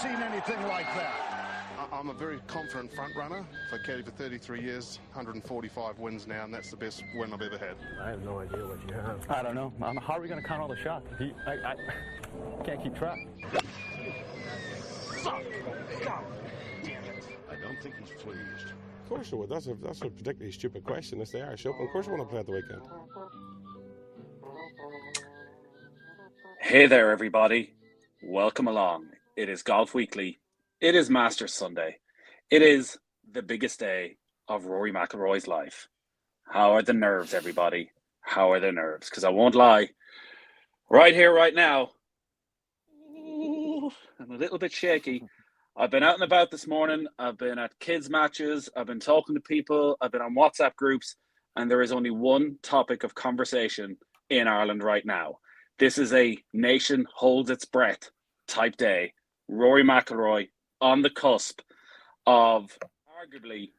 seen anything like that. I'm a very confident front runner. I've caddied for 33 years, 145 wins now, and that's the best win I've ever had. I have no idea what you have. I don't know. How are we going to count all the shots? I can't keep track. Suck! God damn it. I don't think he's pleased. Of course you would. That's a particularly stupid question. It's the Irish Open. Of course you want to play at the weekend. Hey there, everybody. Welcome along. It is Golf Weekly. It is Masters Sunday. It is the biggest day of Rory McIlroy's life. How are the nerves, everybody? How are the nerves? Because I won't lie, right here, right now, I'm a little bit shaky. I've been out and about this morning. I've been at kids' matches. I've been talking to people. I've been on WhatsApp groups. And there is only one topic of conversation in Ireland right now. This is a nation holds its breath type day. Rory McIlroy on the cusp of arguably the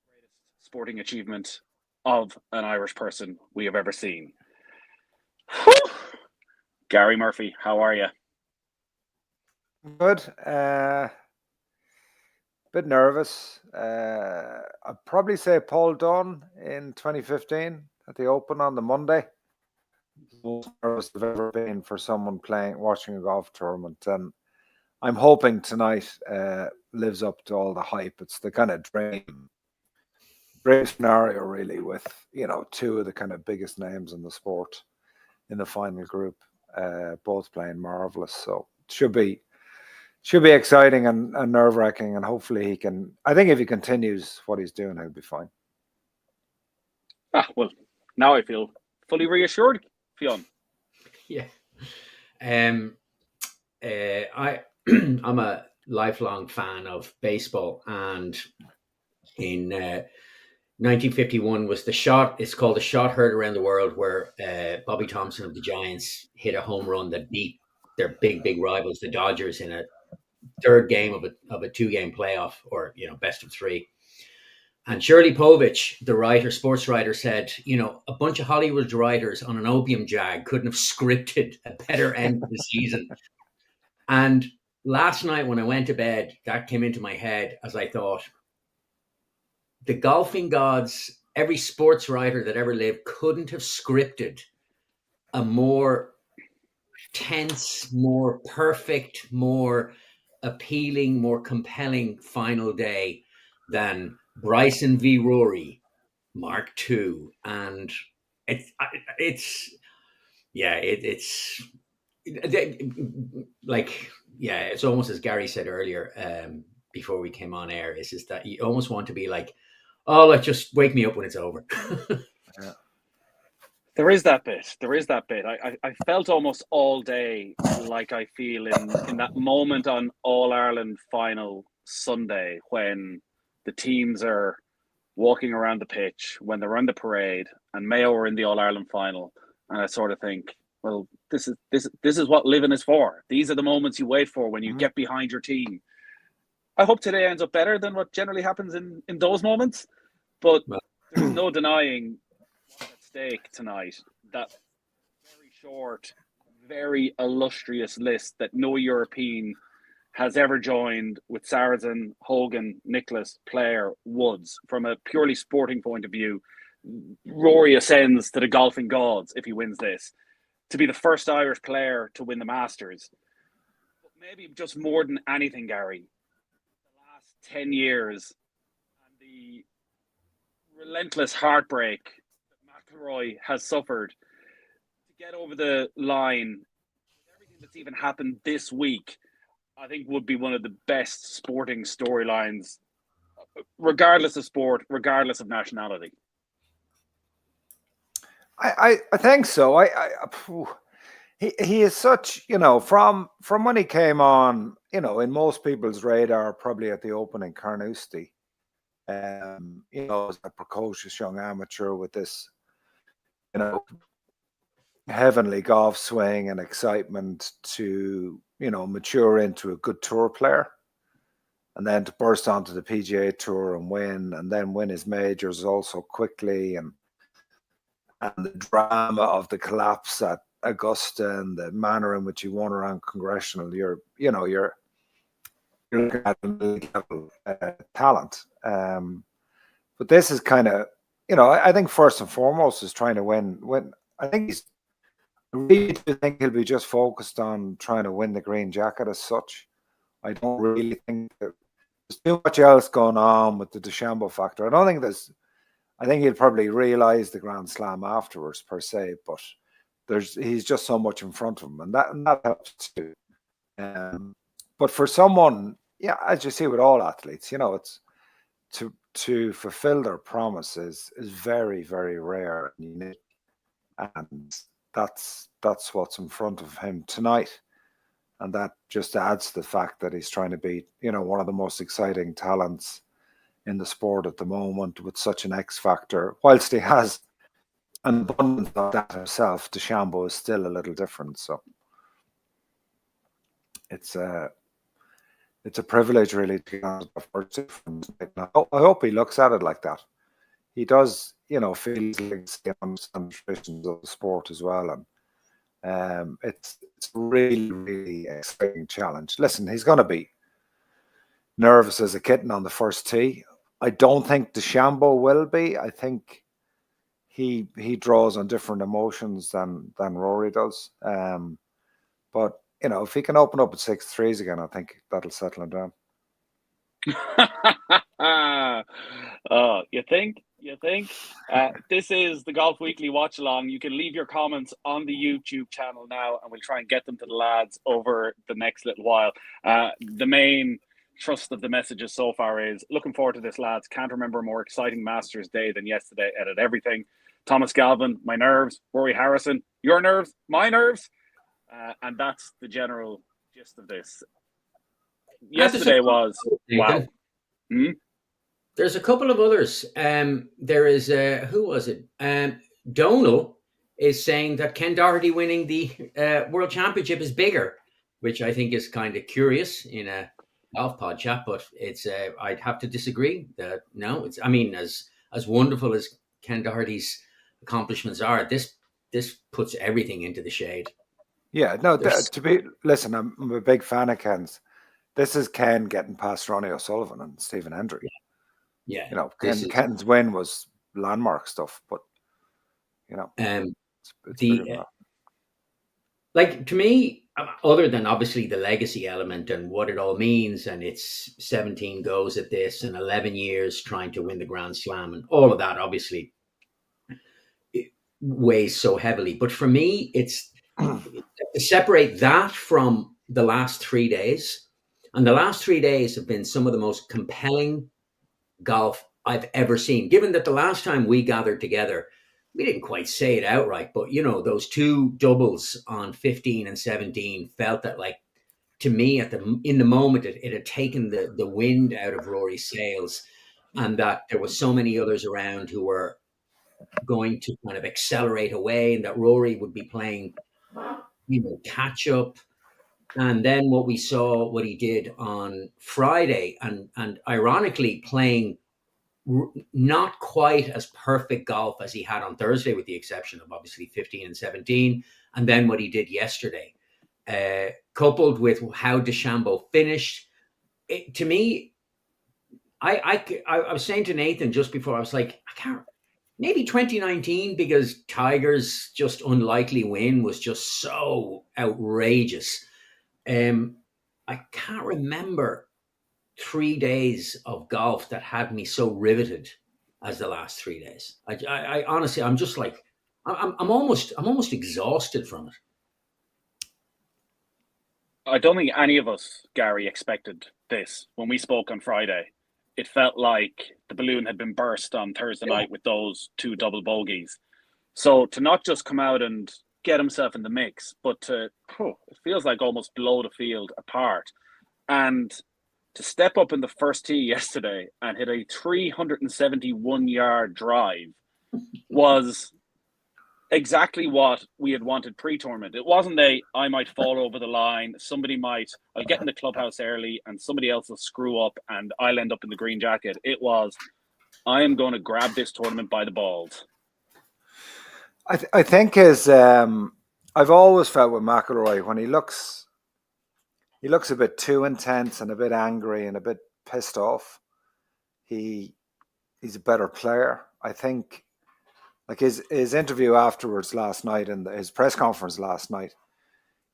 greatest sporting achievement of an Irish person we have ever seen. Whew. Gary Murphy, how are you? Good. Bit nervous. I'd probably say Paul Dunne in 2015 at the Open on the Monday. Most nervous I've ever been for someone watching a golf tournament, and I'm hoping tonight lives up to all the hype. It's the kind of dream scenario, really, with two of the kind of biggest names in the sport in the final group, both playing marvelous. So it should be exciting and nerve-wracking, and hopefully he can. I think if he continues what he's doing, he'll be fine. Well, now I feel fully reassured, Fionn. Yeah. I'm a lifelong fan of baseball, and in 1951 was the shot. It's called the shot heard around the world, where Bobby Thompson of the Giants hit a home run that beat their big rivals, the Dodgers, in a third game of a 2-game playoff, or best of 3. And Shirley Povich, the sports writer, said, a bunch of Hollywood writers on an opium jag couldn't have scripted a better end to the season. And last night when I went to bed, that came into my head as I thought, the golfing gods, every sports writer that ever lived couldn't have scripted a more tense, more perfect, more appealing, more compelling final day than Bryson v. Rory, Mark II. And it's almost as Gary said earlier, before we came on air, it's just that you almost want to be like, oh, like, just wake me up when it's over. Yeah. There is that bit. I felt almost all day like I feel in that moment on All-Ireland final Sunday when the teams are walking around the pitch, when they're on the parade, and Mayo are in the All-Ireland final. And I sort of think, well, this is what living is for. These are the moments you wait for when you get behind your team. I hope today ends up better than what generally happens in those moments. But there's no denying what's at stake tonight. That very short, very illustrious list that no European has ever joined, with Saracen, Hogan, Nicholas, Player, Woods. From a purely sporting point of view, Rory ascends to the golfing gods if he wins this, to be the first Irish player to win the Masters. But maybe just more than anything, Gary, the last 10 years and the relentless heartbreak that McIlroy has suffered, to get over the line with everything that's even happened this week, I think would be one of the best sporting storylines, regardless of sport, regardless of nationality. I think so. He is such, from when he came on, in most people's radar, probably at the Open in Carnoustie, as a precocious young amateur with this, heavenly golf swing and excitement to, mature into a good tour player, and then to burst onto the PGA Tour and then win his majors also quickly, and the drama of the collapse at Augusta and the manner in which he won around Congressional, you're you're looking at an elite level talent. But this is kind of, I think first and foremost is trying to win. I think I really do think he'll be just focused on trying to win the green jacket as such. I don't really think that there's too much else going on with the DeChambeau factor. I think he'll probably realise the Grand Slam afterwards per se, but he's just so much in front of him, and that helps too. But for someone, yeah, as you see with all athletes, it's to fulfill their promise is very, very rare and unique, and that's what's in front of him tonight, and that just adds to the fact that he's trying to beat one of the most exciting talents in the sport at the moment with such an X factor. Whilst he has an abundance of that himself, DeChambeau is still a little different. So it's a privilege really to get on the first two. I hope he looks at it like that. He does, feel like on some traditions of the sport as well, and it's really, really exciting challenge. Listen, he's going to be nervous as a kitten on the first tee. I don't think DeChambeau will be. I think he draws on different emotions than Rory does. But if he can open up at 6-3s again, I think that'll settle him down. Oh, you think? This is the Golf Weekly Watch Along. You can leave your comments on the YouTube channel now, and we'll try and get them to the lads over the next little while. The main thrust of the messages so far is looking forward to this, lads. Can't remember a more exciting Masters Day than yesterday. Edit everything. Thomas Galvin, my nerves. Rory Harrison, your nerves, my nerves. And that's the general gist of this. Yesterday was wow. There's a couple of others. There is who was it? Donal is saying that Ken Doherty winning the World Championship is bigger, which I think is kind of curious in a golf pod chat, but it's I'd have to disagree. That no, it's as wonderful as Ken Doherty's accomplishments are, this puts everything into the shade. Yeah, no. Listen, I'm a big fan of Ken's. This is Ken getting past Ronnie O'Sullivan and Stephen Hendry. Yeah, Ken's win was landmark stuff, but like to me, other than obviously the legacy element and what it all means, and it's 17 goes at this and 11 years trying to win the Grand Slam and all of that, obviously it weighs so heavily. But for me, it's to separate that from the last 3 days, and the last 3 days have been some of the most compelling golf I've ever seen. Given that the last time we gathered together, we didn't quite say it outright, but those two doubles on 15 and 17 felt that, like, to me in the moment it had taken the wind out of Rory's sails, and that there was so many others around who were going to kind of accelerate away, and that Rory would be playing catch up. And then what we saw, what he did on Friday, and ironically playing not quite as perfect golf as he had on Thursday, with the exception of obviously 15 and 17. And then what he did yesterday, coupled with how DeChambeau finished, to me, I was saying to Nathan just before, I was like, I can't, maybe 2019, because Tiger's just unlikely win was just so outrageous. I can't remember 3 days of golf that had me so riveted as the last 3 days. I honestly, I'm just like, I'm almost exhausted from it. I don't think any of us, Gary, expected this when we spoke on Friday. It felt like the balloon had been burst on Thursday night with those two double bogeys. So to not just come out and get himself in the mix, but it feels like almost blow the field apart. And to step up in the first tee yesterday and hit a 371-yard drive was exactly what we had wanted pre-tournament. It wasn't I might fall over the line, I'll get in the clubhouse early and somebody else will screw up and I'll end up in the green jacket. It was, I am going to grab this tournament by the balls. I think I've always felt with McIlroy, when he looks he looks a bit too intense and a bit angry and a bit pissed off. He's a better player. I think, like his interview afterwards last night and his press conference last night,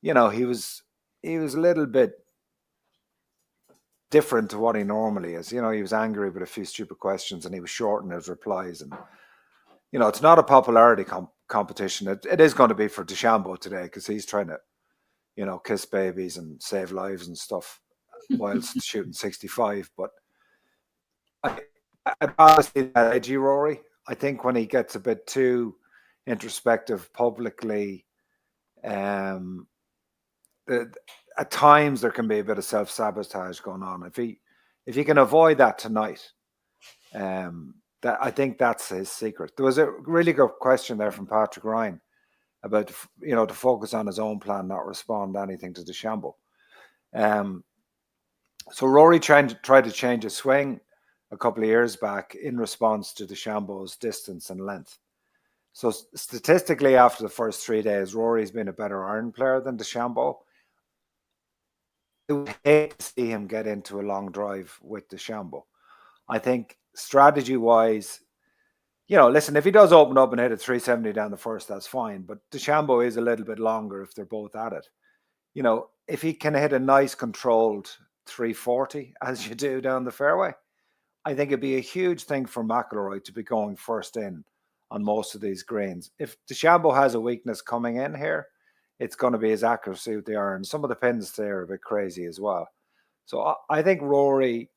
he was a little bit different to what he normally is. He was angry with a few stupid questions and he was short in his replies. And, it's not a popularity competition. It is going to be for DeChambeau today because he's trying to, kiss babies and save lives and stuff whilst shooting 65. But I'd honestly that edgy Rory. I think when he gets a bit too introspective publicly, at times there can be a bit of self-sabotage going on. If he can avoid that tonight, that I think that's his secret. There was a really good question there from Patrick Ryan about to focus on his own plan, not respond to anything to DeChambeau. So Rory tried to change his swing a couple of years back in response to DeChambeau's distance and length. So statistically, after the first 3 days, Rory's been a better iron player than DeChambeau. I would hate to see him get into a long drive with DeChambeau. I think strategy-wise, listen, if he does open up and hit a 370 down the first, that's fine. But DeChambeau is a little bit longer if they're both at it. If he can hit a nice controlled 340, as you do down the fairway, I think it'd be a huge thing for McIlroy to be going first in on most of these greens. If DeChambeau has a weakness coming in here, it's going to be his accuracy with the iron. Some of the pins today are a bit crazy as well. So I think Rory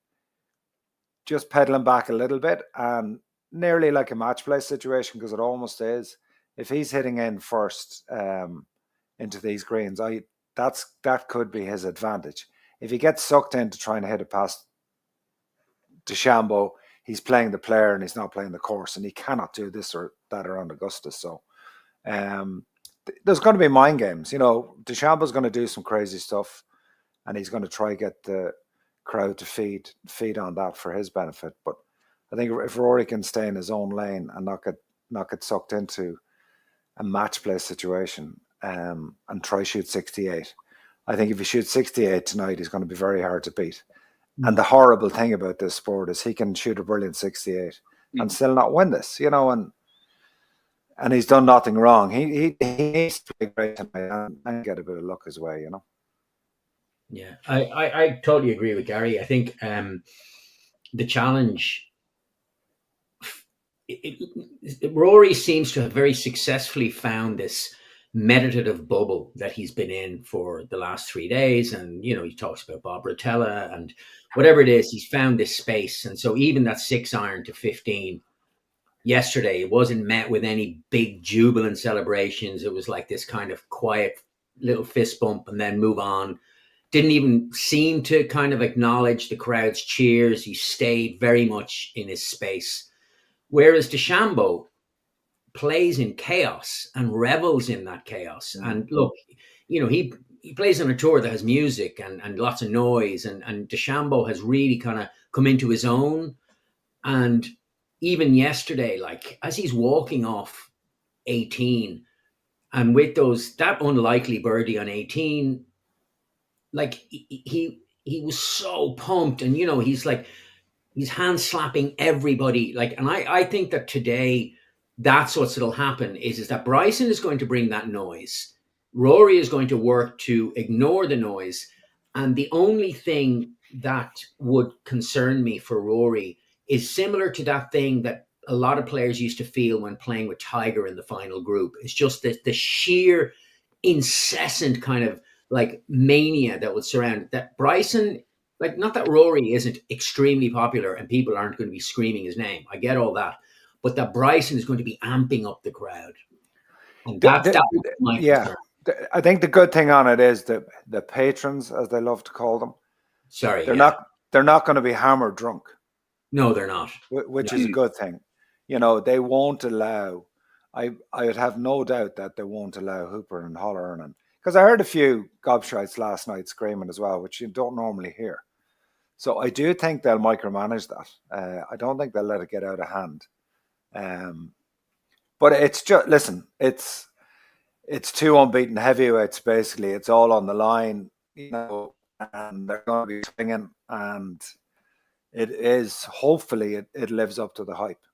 just pedaling back a little bit and nearly like a match play situation, because it almost is. If he's hitting in first into these greens, that could be his advantage. If he gets sucked into trying to hit it past DeChambeau, he's playing the player and he's not playing the course, and he cannot do this or that around Augusta. So there's going to be mind games. DeChambeau's going to do some crazy stuff, and he's going to try get the crowd to feed on that for his benefit. But I think if Rory can stay in his own lane and not get sucked into a match play situation and try shoot 68, I think if he shoots 68 tonight, he's going to be very hard to beat. And the horrible thing about this sport is he can shoot a brilliant 68 and still not win this, and he's done nothing wrong. He needs to play great tonight and get a bit of luck his way, Yeah, I totally agree with Gary. I think the challenge, Rory seems to have very successfully found this meditative bubble that he's been in for the last 3 days. And, he talks about Bob Rotella and whatever it is, he's found this space. And so even that 6 iron to 15 yesterday, it wasn't met with any big jubilant celebrations. It was like this kind of quiet little fist bump and then move on. Didn't even seem to kind of acknowledge the crowd's cheers. He stayed very much in his space. Whereas DeChambeau plays in chaos and revels in that chaos. And look, he plays on a tour that has music and lots of noise. And DeChambeau has really kind of come into his own. And even yesterday, like as he's walking off 18 and with that unlikely birdie on 18, like he was so pumped, and he's hand slapping everybody. And I think that today that's what'll happen is that Bryson is going to bring that noise. Rory is going to work to ignore the noise, and the only thing that would concern me for Rory is similar to that thing that a lot of players used to feel when playing with Tiger in the final group. It's just the sheer incessant kind of like mania that would surround that Bryson. Like, not that Rory isn't extremely popular and people aren't going to be screaming his name. I get all that. But that Bryson is going to be amping up the crowd. And that's my concern. I think the good thing on it is that the patrons, as they love to call them, they're not going to be hammered drunk. No, they're not. Which is a good thing. They won't allow, I would have no doubt that they won't allow hoopering and hollering. And because I heard a few gobshites last night screaming as well, which you don't normally hear. So I do think they'll micromanage that. I don't think they'll let it get out of hand. But it's just, listen, it's two unbeaten heavyweights, basically. It's all on the line. and they're going to be swinging, and it is, hopefully it lives up to the hype.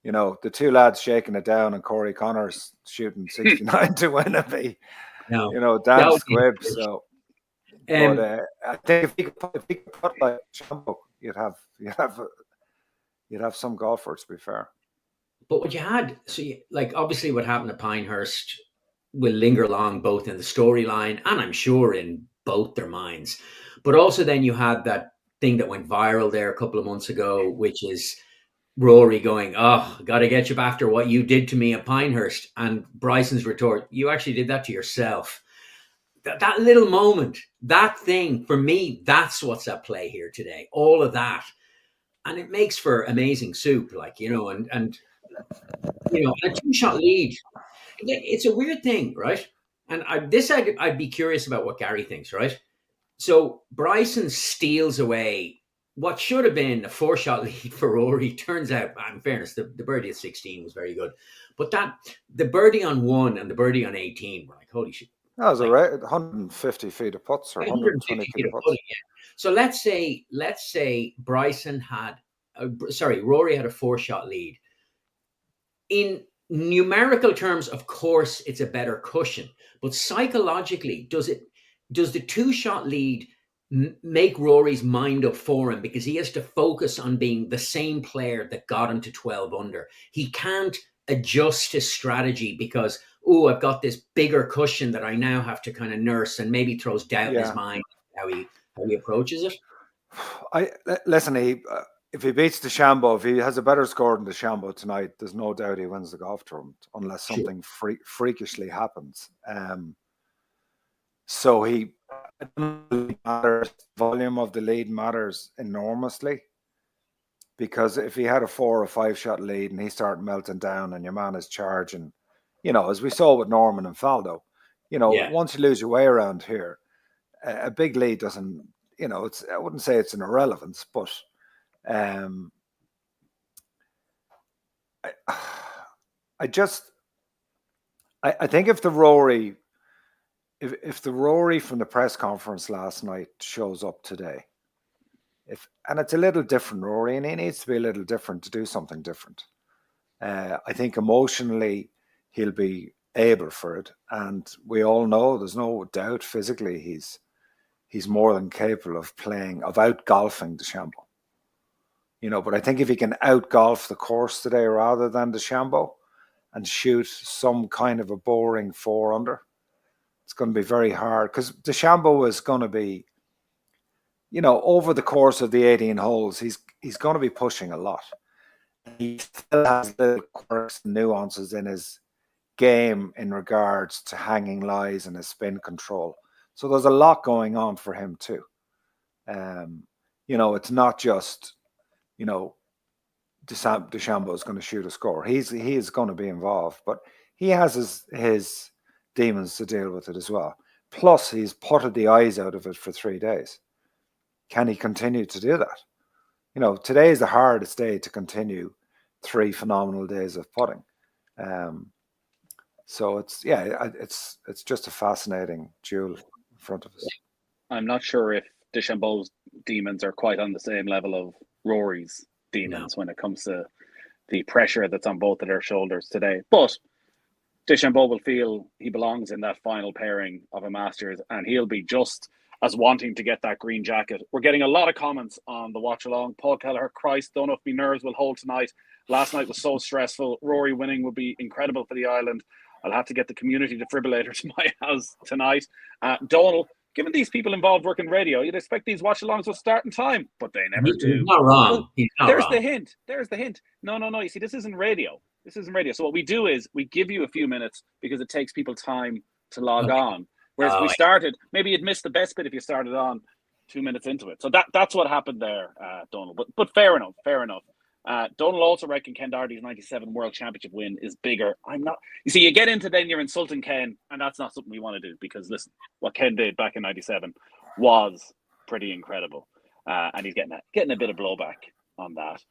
You know, the two lads shaking it down and Corey Connors shooting 69 to win it. No, You know, that damn would be squib. So, but I think if he could put like Shambo, you'd have some golfers. To be fair, but what you had, so you, like obviously what happened at Pinehurst will linger long both in the storyline and I'm sure in both their minds. But also then you had that thing that went viral there a couple of months ago, which is Rory going, "Oh, got to get you after what you did to me at Pinehurst," and Bryson's retort, "You actually did that to yourself." That little moment, that thing, for me, that's what's at play here today. All of that. And it makes for amazing soup, like, you know, and you know, a 2-shot lead. It's a weird thing, right? And I'd be curious about what Gary thinks, right? So Bryson steals away what should have been a 4-shot lead for Rory. Turns out, in fairness, the birdie at 16 was very good. But the birdie on 1 and the birdie on 18 were like, holy shit. that was like, 150 feet of putts or 120 feet of putts. Putting, yeah. So let's say Bryson had, Rory had a 4-shot lead. In numerical terms, of course, it's a better cushion. But psychologically, does the 2-shot lead make Rory's mind up for him because he has to focus on being the same player that got him to 12 under? He can't adjust his strategy because, I've got this bigger cushion that I now have to kind of nurse, and maybe throws doubt in his mind how he approaches it. Listen, if he beats DeChambeau, if he has a better score than DeChambeau tonight, there's no doubt he wins the golf tournament unless something freakishly happens. So he matters. Volume of the lead matters enormously, because if he had a 4 or 5-shot lead and he started melting down and your man is charging, you know, as we saw with Norman and Faldo, you know, once you lose your way around here, a big lead doesn't, you know, I wouldn't say it's an irrelevance, but I think if the Rory from the press conference last night shows up today, and it's a little different, Rory, and he needs to be a little different to do something different. I think emotionally he'll be able for it, and we all know, there's no doubt, physically he's more than capable of out golfing DeChambeau. You know, but I think if he can out golf the course today rather than DeChambeau and shoot some kind of a boring 4 under, it's going to be very hard, because DeChambeau is going to be, you know, over the course of the 18 holes, he's going to be pushing a lot. He still has little quirks and nuances in his game in regards to hanging lies and his spin control. So there's a lot going on for him too. You know, it's not just, you know, DeChambeau is going to shoot a score. He is going to be involved, but he has his demons to deal with it as well. Plus, he's putted the eyes out of it for 3 days. Can he continue to do that? You know, today is the hardest day to continue 3 phenomenal days of putting. So it's just a fascinating duel in front of us. I'm not sure if DeChambeau's demons are quite on the same level of Rory's demons when it comes to the pressure that's on both of their shoulders today. But DeChambeau will feel he belongs in that final pairing of a Masters, and he'll be just as wanting to get that green jacket. We're getting a lot of comments on the watch along. Paul Kelleher, Christ, don't know if my nerves will hold tonight. Last night was so stressful. Rory winning would be incredible for the island. I'll have to get the community defibrillator to my house tonight. Donald, given these people involved work in radio, you'd expect these watch-alongs will start in time, but they never do. He's not wrong. There's the hint. There's the hint. No. You see, this isn't radio. So what we do is we give you a few minutes because it takes people time to log on. Whereas if we started, maybe you'd miss the best bit if you started on 2 minutes into it. So that's what happened there, Donald. But fair enough. Donald also reckoned Ken Doherty's 97 World Championship win is bigger. I'm not. You see, you get into then you're insulting Ken, and that's not something we want to do, because listen, what Ken did back in 97 was pretty incredible, and he's getting a bit of blowback on that.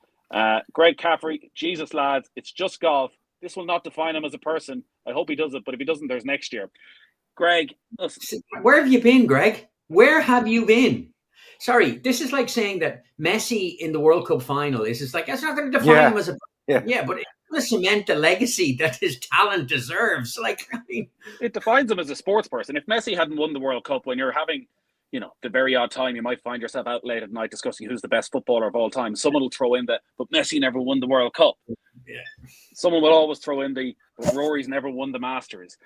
Greg Caffrey, Jesus lads, it's just golf. This will not define him as a person. I hope he does it, but if he doesn't, there's next year. Greg, listen. Where have you been, Greg? Where have you been? Sorry, this is like saying that Messi in the World Cup final is just like, that's not going to define him as a. Yeah, but it's going to cement the legacy that his talent deserves. Like, I mean, it defines him as a sports person. If Messi hadn't won the World Cup, when you're having, the very odd time you might find yourself out late at night discussing who's the best footballer of all time, someone will throw in but Messi never won the World Cup. Yeah. Someone will always throw in but Rory's never won the Masters.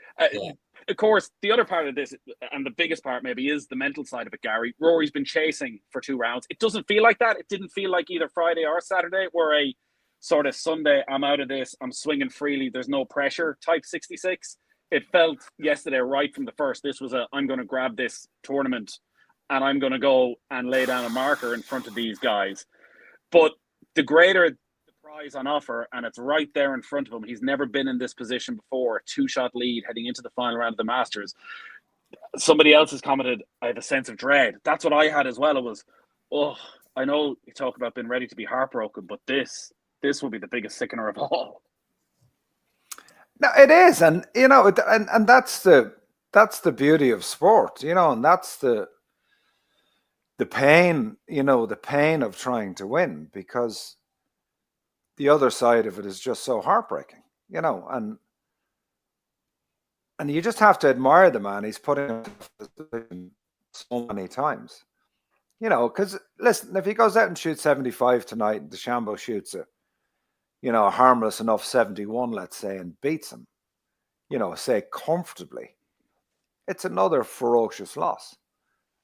Of course, the other part of this, and the biggest part maybe, is the mental side of it, Gary. Rory's been chasing for 2 rounds. It doesn't feel like that. It didn't feel like either Friday or Saturday, where a sort of Sunday, I'm out of this, I'm swinging freely, there's no pressure type 66. It felt yesterday right from the first, this was I'm going to grab this tournament and I'm going to go and lay down a marker in front of these guys. But the greater the prize on offer, and it's right there in front of him, he's never been in this position before, a 2-shot lead heading into the final round of the Masters. Somebody else has commented, I have a sense of dread. That's what I had as well. It was, I know you talk about being ready to be heartbroken, but this will be the biggest sickener of all. No, it is, and and that's the beauty of sport, and that's the pain, the pain of trying to win, because the other side of it is just so heartbreaking, and you just have to admire the man. He's put in so many times, because listen, if he goes out and shoots 75 tonight and DeChambeau shoots a harmless enough 71, let's say, and beats him, say comfortably, it's another ferocious loss.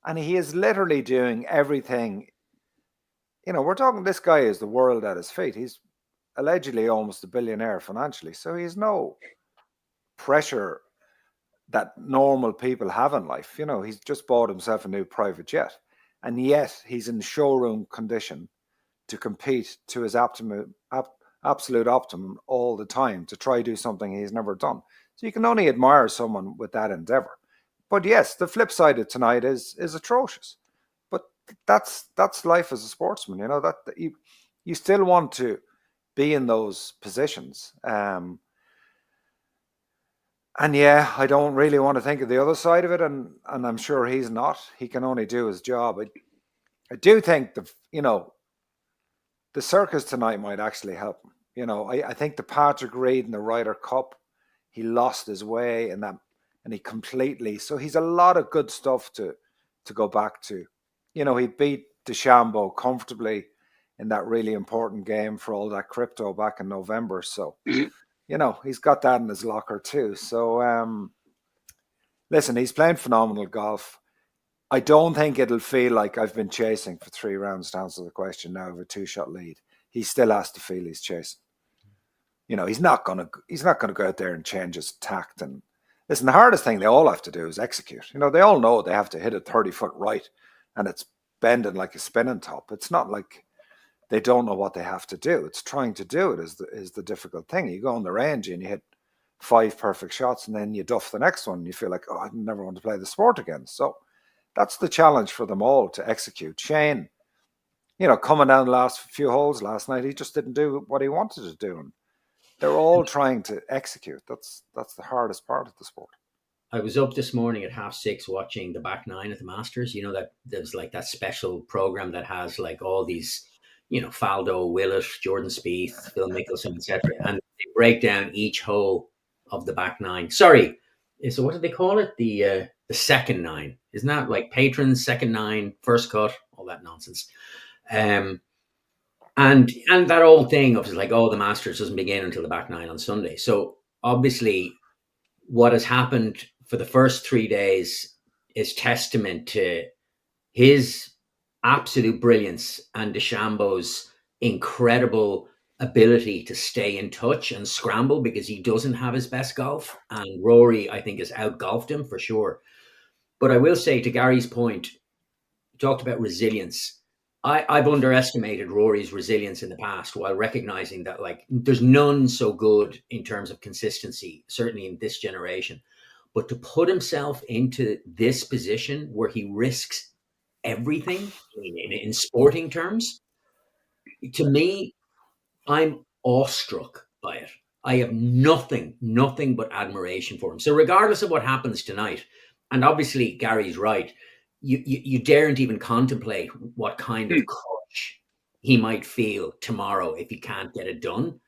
And he is literally doing everything. We're talking, this guy is the world at his feet. He's allegedly almost a billionaire financially. So he has no pressure that normal people have in life. He's just bought himself a new private jet. And yet he's in showroom condition to compete to his absolute optimum all the time, to try to do something he's never done. So you can only admire someone with that endeavor. But yes, the flip side of tonight is atrocious. But that's life as a sportsman, that you still want to be in those positions. And yeah, I don't really want to think of the other side of it, and I'm sure he's not. He can only do his job. I do think the circus tonight might actually help him. I think the Patrick Reed in the Ryder Cup, he lost his way in that, and he completely. So he's a lot of good stuff to go back to. He beat DeChambeau comfortably in that really important game for all that crypto back in November. So, he's got that in his locker too. So, listen, he's playing phenomenal golf. I don't think it'll feel like I've been chasing for 3 rounds, to answer the question now, of a 2-shot lead. He still has to feel he's chasing. He's not gonna go out there and change his tact. And listen, the hardest thing they all have to do is execute. They all know they have to hit it 30-foot right, and it's bending like a spinning top. It's not like they don't know what they have to do. It's trying to do it is the difficult thing. You go on the range and you hit 5 perfect shots, and then you duff the next one, and you feel like, I never want to play the sport again. So that's the challenge for them all, to execute. Shane, coming down the last few holes last night, he just didn't do what he wanted to do. And they're all trying to execute. That's the hardest part of the sport. I was up this morning at 6:30 watching the back 9 at the Masters. That there's like that special program that has like all these, Faldo, Willett, Jordan Spieth, Phil Mickelson, etc. And they break down each hole of the back 9. Sorry, so what do they call it? The second 9. Isn't that like patrons, second 9, first cut, all that nonsense? And that old thing of like, the Masters doesn't begin until the back 9 on Sunday. So obviously what has happened for the first 3 days is testament to his absolute brilliance and DeChambeau's incredible ability to stay in touch and scramble, because he doesn't have his best golf. And Rory, I think, has out-golfed him for sure. But I will say, to Gary's point, he talked about resilience. I've underestimated Rory's resilience in the past, while recognizing that there's none so good in terms of consistency, certainly in this generation. But to put himself into this position where he risks everything in sporting terms, to me, I'm awestruck by it. I have nothing but admiration for him. So regardless of what happens tonight, and obviously Gary's right, you daren't even contemplate what kind of crush he might feel tomorrow if he can't get it done.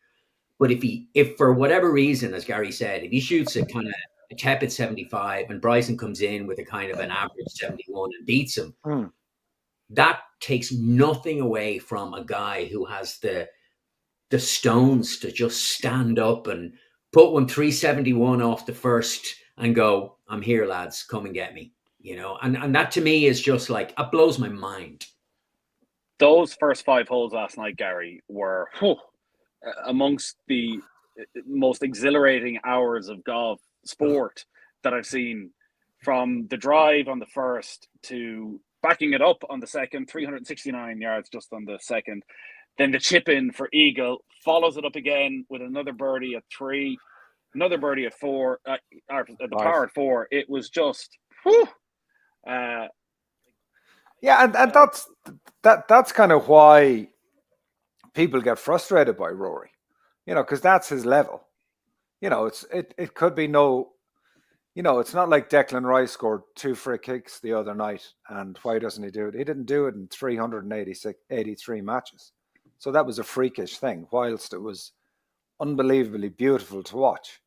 But if for whatever reason, as Gary said, if he shoots a kind of a tepid 75 and Bryson comes in with a kind of an average 71 and beats him, that takes nothing away from a guy who has the stones to just stand up and put 371 off the first and go, I'm here, lads, come and get me. And that to me is just like, it blows my mind. Those first 5 holes last night, Gary, were amongst the most exhilarating hours of golf sport that I've seen, from the drive on the first to backing it up on the second, 369 yards just on the second. Then the chip in for eagle, follows it up again with another birdie at 3, another birdie at 4, or the par at 4. It was just, and that's kind of why people get frustrated by Rory, because that's his level. It could be no, it's not like Declan Rice scored 2 free kicks the other night, and why doesn't he do it? He didn't do it in 383 matches. So that was a freakish thing, whilst it was unbelievably beautiful to watch.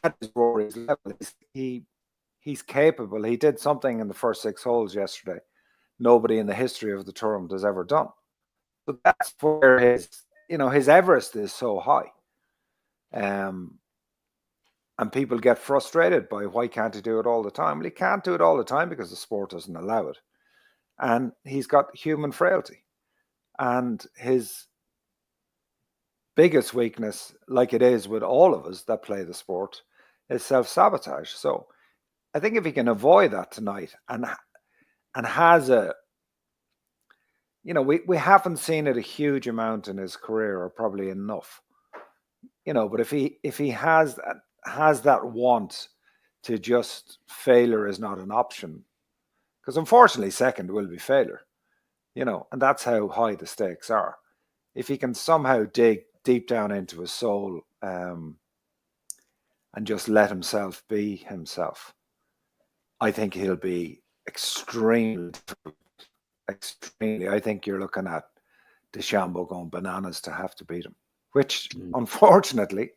That is Rory's level. He's capable. He did something in the first 6 holes yesterday nobody in the history of the tournament has ever done. So that's where his Everest is so high. And people get frustrated by, why can't he do it all the time? Well, he can't do it all the time because the sport doesn't allow it. And he's got human frailty. And his biggest weakness, like it is with all of us that play the sport, is self-sabotage. So I think if he can avoid that tonight and has a, we haven't seen it a huge amount in his career, or probably enough, but if he has that want to just, failure is not an option, because unfortunately second will be failure, and that's how high the stakes are. If he can somehow dig deep down into his soul and just let himself be himself, I think he'll be extremely. I think you're looking at DeChambeau going bananas to have to beat him, which unfortunately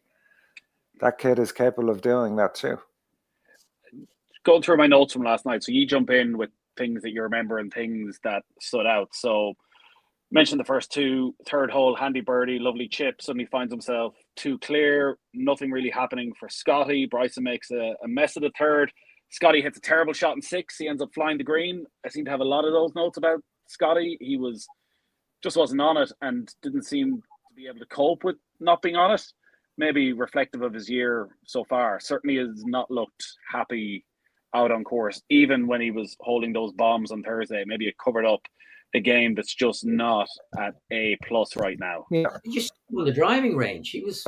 that kid is capable of doing that too. Going through my notes from last night, so you jump in with things that you remember and things that stood out. So mentioned the first 2, third hole, handy birdie, lovely chip, suddenly finds himself 2 clear, nothing really happening for Scotty. Bryson makes a mess of the third. Scotty hits a terrible shot in 6. He ends up flying the green. I seem to have a lot of those notes about Scotty. He wasn't on it and didn't seem to be able to cope with not being on it. Maybe reflective of his year so far. Certainly has not looked happy out on course, even when he was holding those bombs on Thursday. Maybe it covered up a game that's just not at A+ right now. Yeah, just on the driving range, he was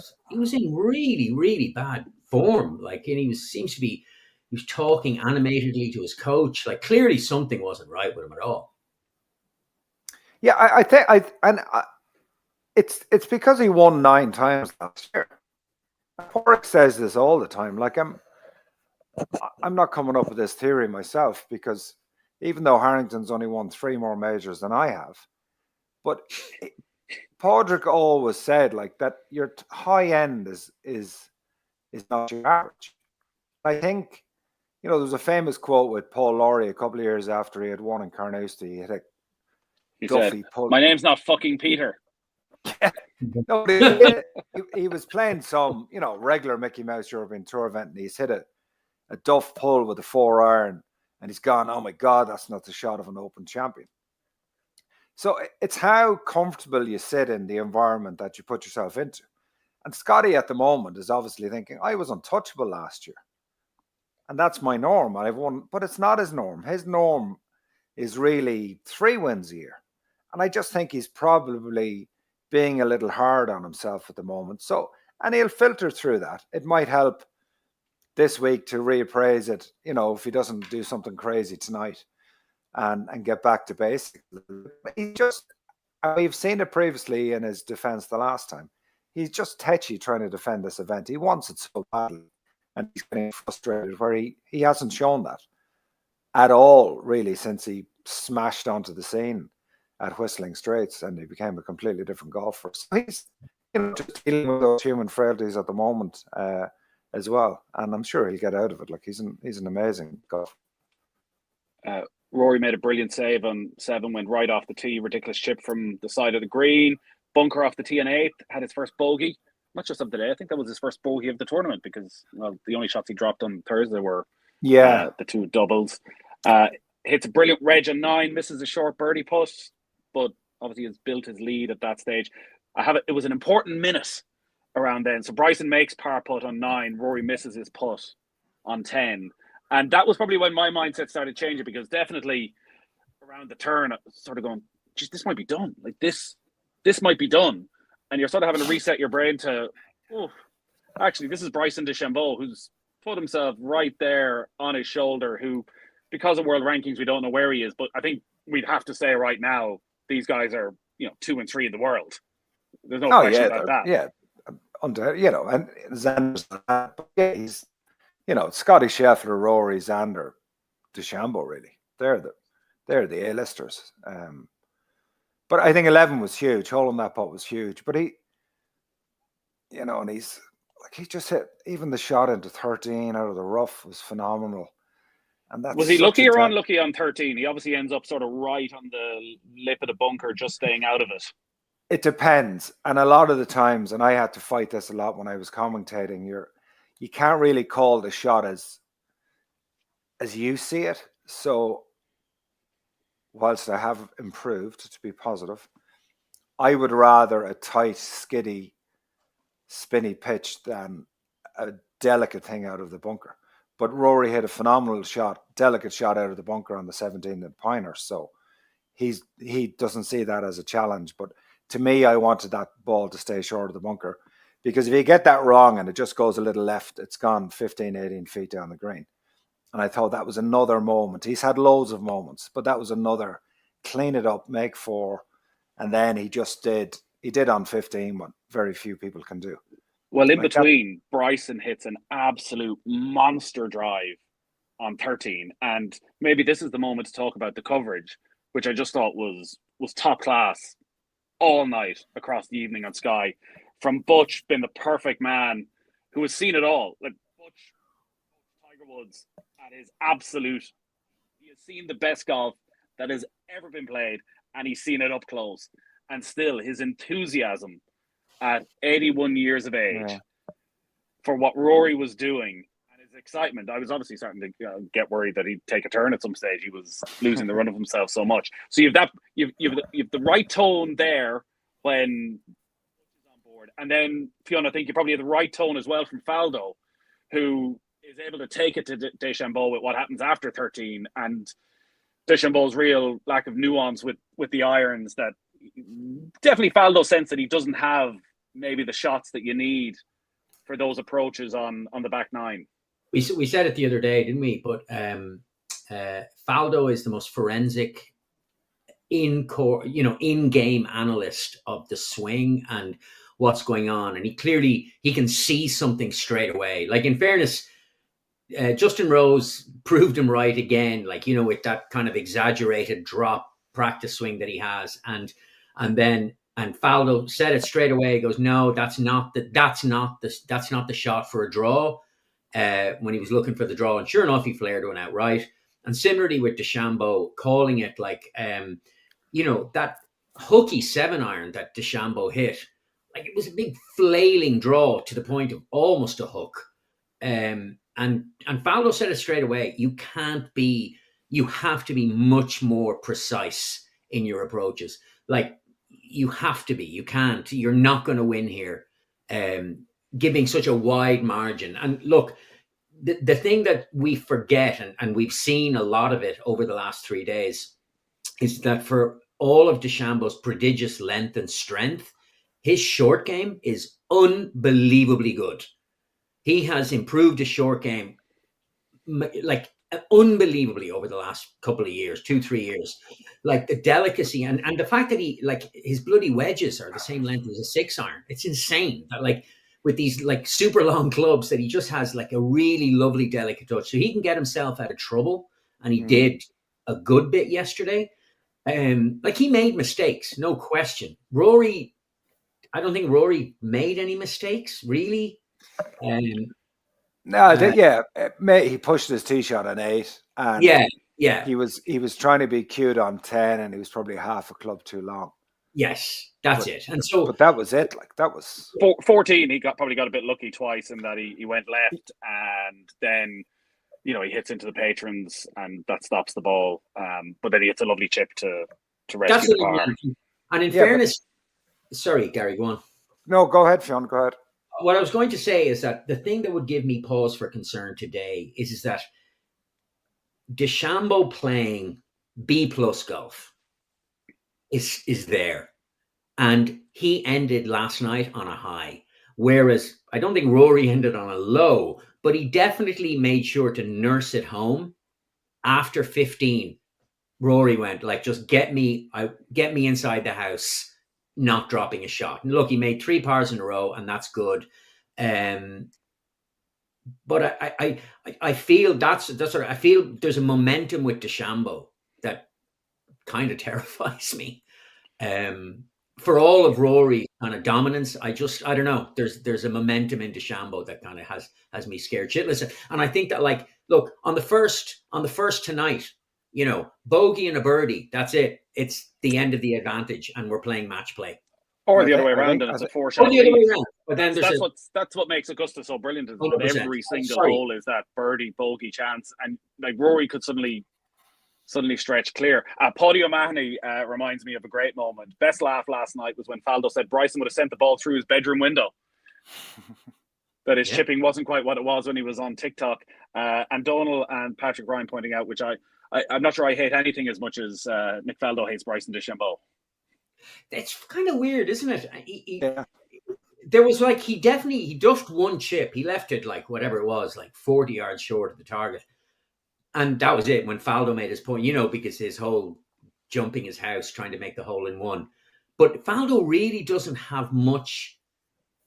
in really, really bad form. Like, and he was talking animatedly to his coach. Like, clearly something wasn't right with him at all. Yeah, I think it's because he won 9 times last year. Porrick says this all the time. Like, I'm not coming up with this theory myself, because even though Harrington's only won 3 more majors than I have, but Padraig always said like that your high end is not your average. I think, there was a famous quote with Paul Laurie a couple of years after he had won in Carnoustie. He said, "My name's not fucking Peter." Yeah. No, he was playing some, regular Mickey Mouse European Tour event, and he's hit a duff pull with a 4-iron, and he's gone, oh my God, that's not the shot of an Open champion. So it's how comfortable you sit in the environment that you put yourself into. And Scotty at the moment is obviously thinking, I was untouchable last year, and that's my norm. I've won, but it's not his norm. His norm is really 3 wins a year. And I just think he's probably being a little hard on himself at the moment. So, and he'll filter through that. It might help this week to reappraise it, if he doesn't do something crazy tonight and get back to basics. We've seen it previously in his defense the last time. He's just tetchy trying to defend this event. He wants it so badly, and he's getting frustrated where he hasn't shown that. at all, really, since he smashed onto the scene at Whistling Straits, and he became a completely different golfer. So he's, just dealing with those human frailties at the moment as well, and I'm sure he'll get out of it. Like, he's an amazing golfer. Rory made a brilliant save on 7, went right off the tee, ridiculous chip from the side of the green, bunker off the tee on 8, had his first bogey, not just of the day. I think that was his first bogey of the tournament, because, well, the only shots he dropped on Thursday were the 2 doubles. Hits a brilliant wedge on 9, misses a short birdie putt, but obviously has built his lead at that stage. It was an important minute around then. So Bryson makes par putt on 9, Rory misses his putt on 10. And that was probably when my mindset started changing, because definitely around the turn, I was sort of going, geez, this might be done. Like, this might be done. And you're sort of having to reset your brain to, actually, this is Bryson DeChambeau, who's put himself right there on his shoulder, who, because of world rankings, we don't know where he is. But I think we'd have to say right now, these guys are, 2 and 3 in the world. There's no question about that. Yeah, and Xander's but yeah, he's, Scotty Scheffler, Rory, Xander, DeChambeau, really. They're the A-listers. But I think 11 was huge. Holding that putt was huge. But he, and he's like, he just hit, even the shot into 13 out of the rough was phenomenal. And that's, was he lucky or unlucky on 13? He obviously ends up sort of right on the lip of the bunker, just staying out of it. It depends. And a lot of the times, and I had to fight this a lot when I was commentating, you can't really call the shot as you see it. So whilst I have improved, to be positive, I would rather a tight, skiddy, spinny pitch than a delicate thing out of the bunker. But Rory hit a phenomenal shot, delicate shot out of the bunker on the 17 at Pinehurst. So he doesn't see that as a challenge. But to me, I wanted that ball to stay short of the bunker, because if you get that wrong and it just goes a little left, it's gone 15, 18 feet down the green. And I thought that was another moment. He's had loads of moments, but that was another clean it up, make 4. And then he did on 15 what very few people can do. Well, in between, Bryson hits an absolute monster drive on 13. And maybe this is the moment to talk about the coverage, which I just thought was top class all night across the evening on Sky. From Butch being the perfect man who has seen it all. Like, Butch, Tiger Woods, at his absolute, he has seen the best golf that has ever been played, and he's seen it up close. And still, his enthusiasm at 81 years of age for what Rory was doing, and his excitement. I was obviously starting to get worried that he'd take a turn at some stage. He was losing the run of himself so much. So you've the right tone there when he's on board, and then Fionn, I think you probably have the right tone as well from Faldo, who is able to take it to DeChambeau with what happens after 13, and DeChambeau's real lack of nuance with the irons. That definitely Faldo sense that he doesn't have maybe the shots that you need for those approaches on the back 9. We said it the other day, didn't we? But Faldo is the most forensic in-game analyst of the swing and what's going on, and he can see something straight away. Like, in fairness, Justin Rose proved him right again, with that kind of exaggerated drop practice swing that he has, and Faldo said it straight away. He goes, no, that's not the shot for a draw. When he was looking for the draw, and sure enough, he flared one out right. And similarly with DeChambeau, calling it that hooky 7-iron that DeChambeau hit, like, it was a big flailing draw to the point of almost a hook. And Faldo said it straight away. You have to be much more precise in your approaches. Like, you have to be. You can't. You're not going to win here, giving such a wide margin. And look, the thing that we forget, and we've seen a lot of it over the last 3 days, is that for all of DeChambeau's prodigious length and strength, his short game is unbelievably good. He has improved his short game like unbelievably over the last couple of years, 2-3 years. Like, the delicacy and the fact that he, like, his bloody wedges are the same length as a 6-iron. It's insane that, like, with these like super long clubs, that he just has like a really lovely delicate touch. So he can get himself out of trouble and he did a good bit yesterday. Like he made mistakes, no question. Rory, I don't think Rory made any mistakes, really. No, mate, he pushed his tee shot on 8, and yeah, he was trying to be cute on 10, and he was probably half a club too long. Yes, that's it. And so, but that was it. Like that was 14. He probably got a bit lucky twice in that he went left, and then he hits into the patrons, and that stops the ball. But then he hits a lovely chip to rescue the bar. And in fairness, sorry, Gary, go on. No, go ahead, Fionn. Go ahead. What I was going to say is that the thing that would give me pause for concern today is that DeChambeau playing B+ golf is there. And he ended last night on a high. Whereas I don't think Rory ended on a low, but he definitely made sure to nurse it home. After 15, Rory went like, just get me inside the house, not dropping a shot. And look, he made 3 pars in a row, and that's good. But I feel I feel there's a momentum with DeChambeau that kind of terrifies me. For all of Rory's kind of dominance, I don't know. There's a momentum in DeChambeau that kind of has me scared shitless. And I think that, like, look, on the first tonight, bogey and a birdie, that's it. It's the end of the advantage, and we're playing match play. Or the other way around, and it's a 4-shot lead. But then that's what makes Augusta so brilliant. Is that every single hole is that birdie bogey chance, and like Rory could suddenly stretch clear. Paddy O'Mahony reminds me of a great moment. Best laugh last night was when Faldo said Bryson would have sent the ball through his bedroom window. That his chipping wasn't quite what it was when he was on TikTok. And Donal and Patrick Ryan pointing out, which I'm not sure I hate anything as much as Nick Faldo hates Bryson DeChambeau. That's kind of weird, isn't it? There was like he duffed one chip. He left it like whatever it was, like 40 yards short of the target. And that was it when Faldo made his point, because his whole jumping his house, trying to make the hole in one. But Faldo really doesn't have much.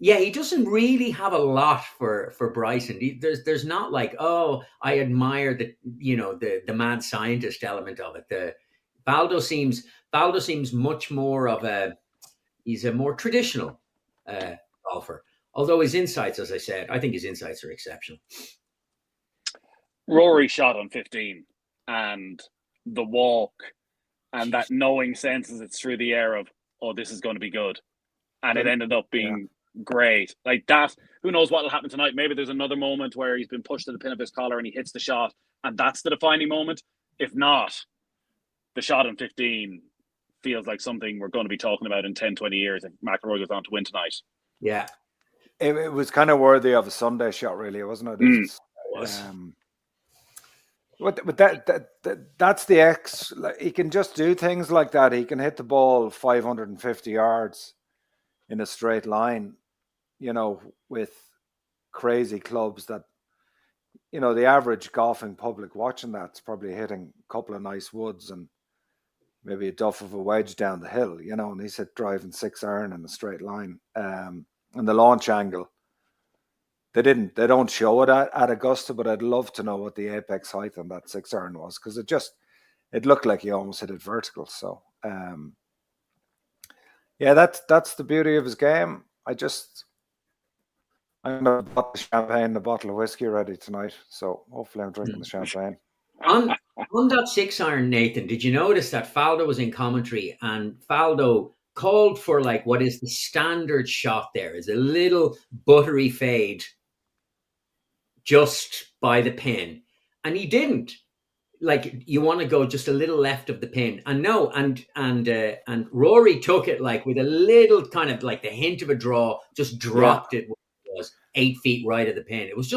Yeah, he doesn't really have a lot for Bryson. There's not like, oh, I admire the mad scientist element of it. Faldo seems much more he's a more traditional golfer. Although his insights, as I said, I think his insights are exceptional. Rory shot on 15, and the walk and that knowing sense as it's through the air of, oh, this is going to be good. And it ended up being great. Like that, who knows what will happen tonight? Maybe there's another moment where he's been pushed to the pin of his collar and he hits the shot, and that's the defining moment. If not, the shot on 15 feels like something we're going to be talking about in 10, 20 years if McIlroy goes on to win tonight. Yeah. It was kind of worthy of a Sunday shot, really, wasn't it? It was. But that's the X. Like, he can just do things like that. He can hit the ball 550 yards in a straight line, with crazy clubs that, the average golfing public watching that's probably hitting a couple of nice woods and maybe a duff of a wedge down the hill, and he's hit driving 6-iron in a straight line. And the launch angle, they don't show it at Augusta, but I'd love to know what the apex height on that 6-iron was, because it looked like he almost hit it vertical. So that's the beauty of his game. I'm gonna bottle of champagne, a bottle of whiskey ready tonight. So hopefully I'm drinking the champagne. On that 6-iron, Nathan, did you notice that Faldo was in commentary and Faldo called for like what is the standard shot there is a little buttery fade just by the pin, and he didn't. Like, you want to go just a little left of the pin, and Rory took it like with a little kind of like the hint of a draw, just dropped it where it was 8 feet right of the pin. It was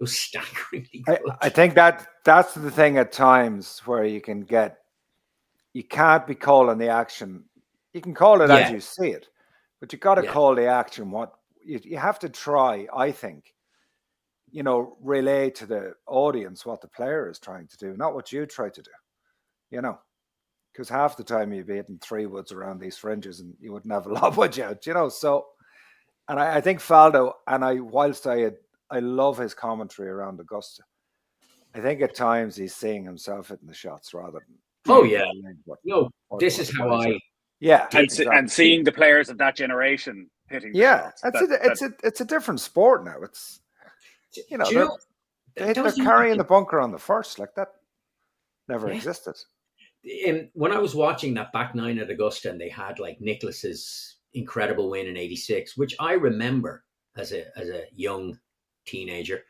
staggeringly good. I think that's the thing at times where you can't be calling the action. You can call it as you see it, but you got to call the action. What you have to try, I think, relay to the audience what the player is trying to do, not what you try to do, because half the time you'd be hitting 3 woods around these fringes and you wouldn't have a lob wedge out, so, and I think Faldo, and whilst I love his commentary around Augusta, I think at times he's seeing himself hitting the shots rather than. Oh yeah. What, No, what- this what is the how guys I. are. Yeah, And exactly. and seeing the players of that generation hitting the Yeah, shots. it's a different sport now. It's Do you know, they're those carrying the bunker on the first, like that never Yeah. existed. When I was watching that back nine at Augusta, and they had like Nicholas's incredible win in '86, which I remember as a young teenager.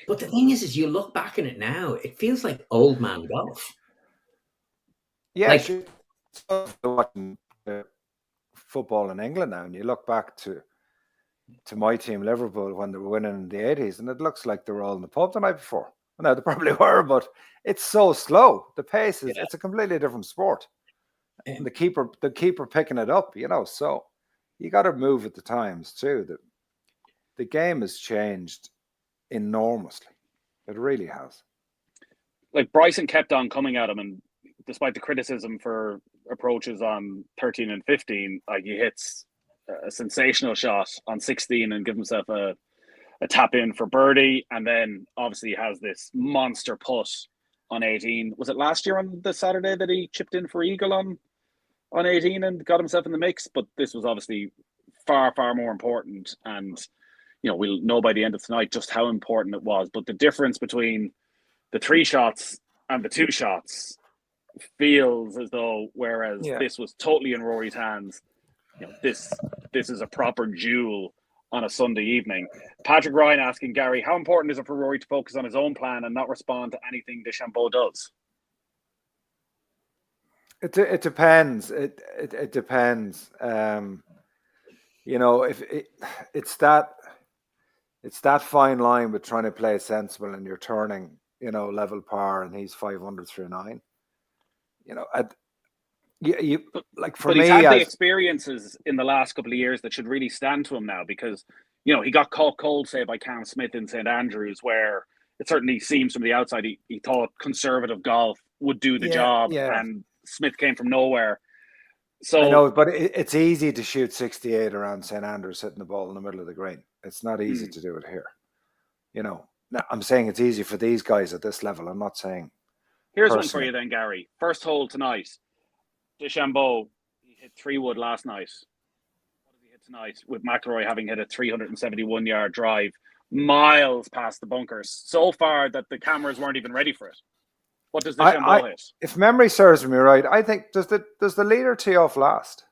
But the thing is you look back on it now, it feels like old man golf. Yeah, Like- watching football in England now, and you look back to my team Liverpool when they were winning in the '80s, and it looks like they were all in the pub the night before. No, they probably were, but it's so slow. The pace is it's a completely different sport. And the keeper picking it up, so you got to move with the times too. The game has changed enormously. It really has. Like Bryson kept on coming at him, and despite the criticism for approaches on 13 and 15, like he hits a sensational shot on 16 and gives himself a tap in for birdie, and then obviously he has this monster putt on 18. Was it last year on the Saturday that he chipped in for eagle on 18 and got himself in the mix? But this was obviously far more important, and we'll know by the end of tonight just how important it was. But the difference between the 3 shots and the 2 shots feels as though, whereas this was totally in Rory's hands, this is a proper duel on a Sunday evening. Patrick Ryan asking Gary, how important is it for Rory to focus on his own plan and not respond to anything DeChambeau does? It depends. It depends. If it's that fine line with trying to play sensible, and you're turning, level par, and he's 500 through 9. For but me, he's had the experiences in the last couple of years that should really stand to him now, because he got caught cold, say, by Cam Smith in St Andrews, where it certainly seems from the outside he thought conservative golf would do the job, and Smith came from nowhere. So I know, but it's easy to shoot 68 around St Andrews hitting the ball in the middle of the green. It's not easy to do it here. Now, I'm saying it's easy for these guys at this level. I'm not saying. Here's one for you then, Gary. First hole tonight. DeChambeau, he hit 3-wood last night. What did he hit tonight? With McIlroy having hit a 371-yard drive, miles past the bunkers, so far that the cameras weren't even ready for it. What does DeChambeau hit? If memory serves me right, I think does the leader tee off last?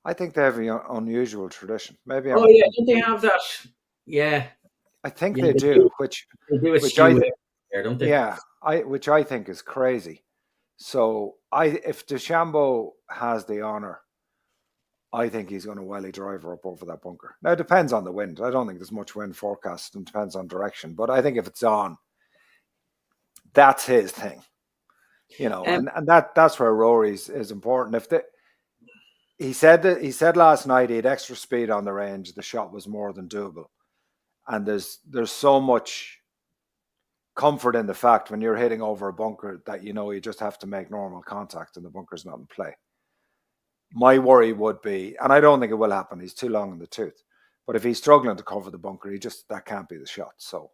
I think they have an unusual tradition. Maybe. Don't they have that? Yeah, I think they do. Which they do don't they? Yeah, which I think is crazy. So if DeChambeau has the honor, I think he's going to welly driver up over that bunker. Now it depends on the wind. I don't think there's much wind forecast, and depends on direction. But I think if it's on, that's his thing. And that's where Rory's is important. He said last night he had extra speed on the range. The shot was more than doable, and there's so much comfort in the fact when you're hitting over a bunker that you just have to make normal contact and the bunker's not in play. My worry would be, and I don't think it will happen, he's too long in the tooth, but if he's struggling to cover the bunker, that can't be the shot. So,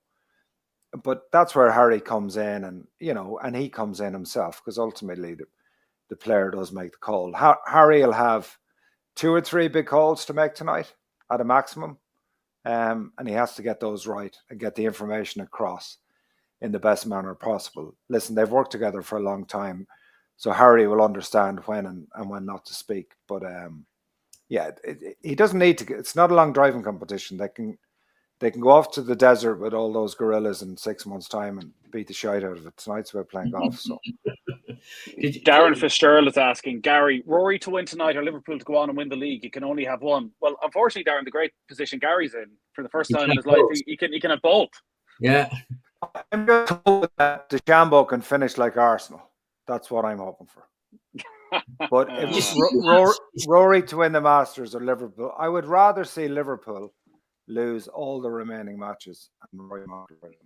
but that's where Harry comes in, and and he comes in himself, because ultimately the player does make the call. Harry will have 2 or 3 big calls to make tonight at a maximum, and he has to get those right and get the information across in the best manner possible. Listen, they've worked together for a long time, so Harry will understand when and when not to speak. But he doesn't need to. It's not a long driving competition. They can go off to the desert with all those gorillas in 6 months' time and beat the shite out of it. Tonight's about playing golf. So, Darren Fitzgerald is asking Gary, Rory to win tonight or Liverpool to go on and win the league? You can only have one. Well, unfortunately, Darren, the great position Gary's in, for the first time in his life, he can have both. Yeah. I'm going to hope that DeChambeau can finish like Arsenal. That's what I'm hoping for. But if Rory to win the Masters or Liverpool, I would rather see Liverpool lose all the remaining matches and Rory not win the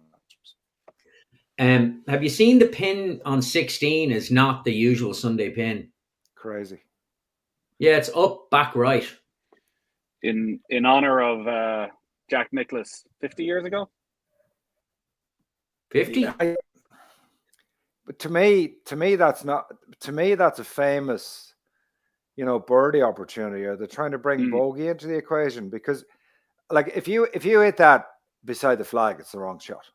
Masters. Have you seen the pin on 16 is not the usual Sunday pin? Crazy. Yeah, it's up back right. In honor of Jack Nicklaus 50 years ago? 50? But to me, that's not. To me, that's a famous, birdie opportunity. Or they're trying to bring bogey into the equation because, like, if you hit that beside the flag, it's the wrong shot.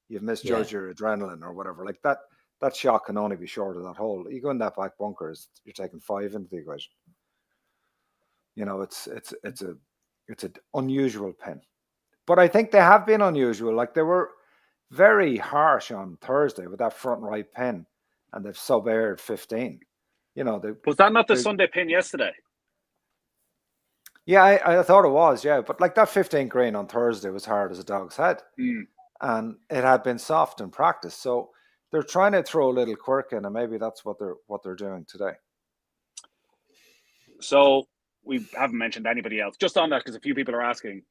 You've misjudged your adrenaline or whatever. Like that shot can only be short of that hole. You go in that back bunker, you're taking 5 into the equation. It's an unusual pin, but I think they have been unusual. Like they were very harsh on Thursday with that front right pin, and they've sub-aired 15. Was that not the Sunday pin yesterday? Yeah, I thought it was. Yeah, but like that 15 green on Thursday was hard as a dog's head, and it had been soft in practice. So they're trying to throw a little quirk in, and maybe that's what they're doing today. So we haven't mentioned anybody else. Just on that, because a few people are asking,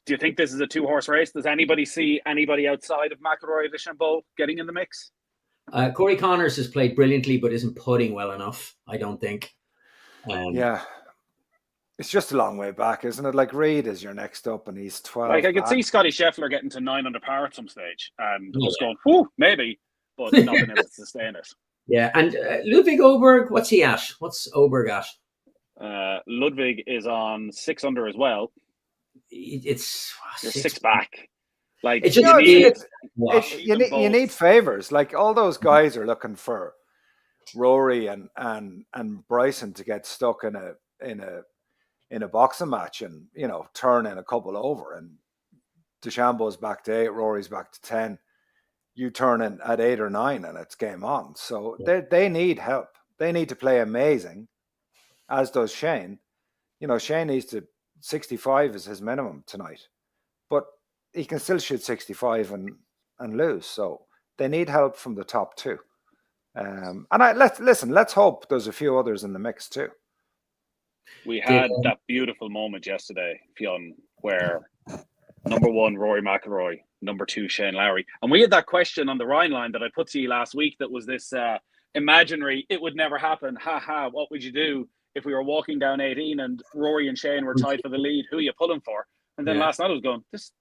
do you think this is a 2-horse race? Does anybody see anybody outside of McIlroy or DeChambeau getting in the mix? Corey Connors has played brilliantly, but isn't putting well enough, I don't think. Yeah. It's just a long way back, isn't it? Like Reid is your next up, and he's 12. Like I could see Scotty Scheffler getting to 9 under par at some stage, and us going, "Whoo, maybe," but not being able to sustain it. Yeah, and Ludwig Oberg, what's he at? What's Oberg at? Ludwig is on 6 under as well. It's you're 6 back. Like it's you need favors. Like all those guys are looking for Rory and Bryson to get stuck in a boxing match and turn in a couple over, and DeChambeau's back to 8, Rory's back to 10. You turn in at 8 or 9 and it's game on. So they need help. They need to play amazing, as does Shane. Shane needs to 65 is his minimum tonight, but he can still shoot 65 and lose. So they need help from the top 2. And let's hope there's a few others in the mix too. We had that beautiful moment yesterday, Fionn, where number 1, Rory McIlroy, number 2, Shane Lowry. And we had that question on the Rhine line that I put to you last week that was this imaginary, it would never happen. What would you do if we were walking down 18 and Rory and Shane were tied for the lead? Who are you pulling for? And then last night I was going, this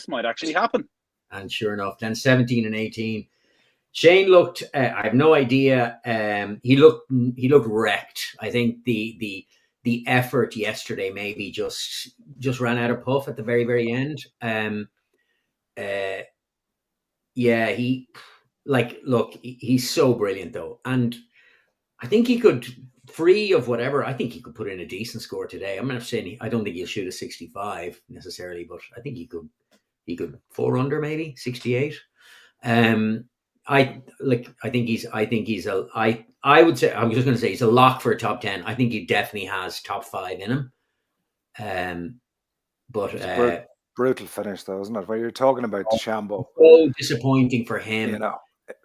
might actually happen. And sure enough, then 17 and 18. Shane looked, I have no idea. He looked wrecked. I think the effort yesterday maybe just ran out of puff at the very, very end. He's so brilliant though. And I think he could, free of whatever, I think he could put in a decent score today. I'm not saying I don't think he'll shoot a 65 necessarily, but I think he could 4 under maybe 68. I would say, I was just going to say he's a lock for a top 10. I think he definitely has top 5 in him. But brutal finish though, isn't it? Where you're talking about DeChambeau. So disappointing for him.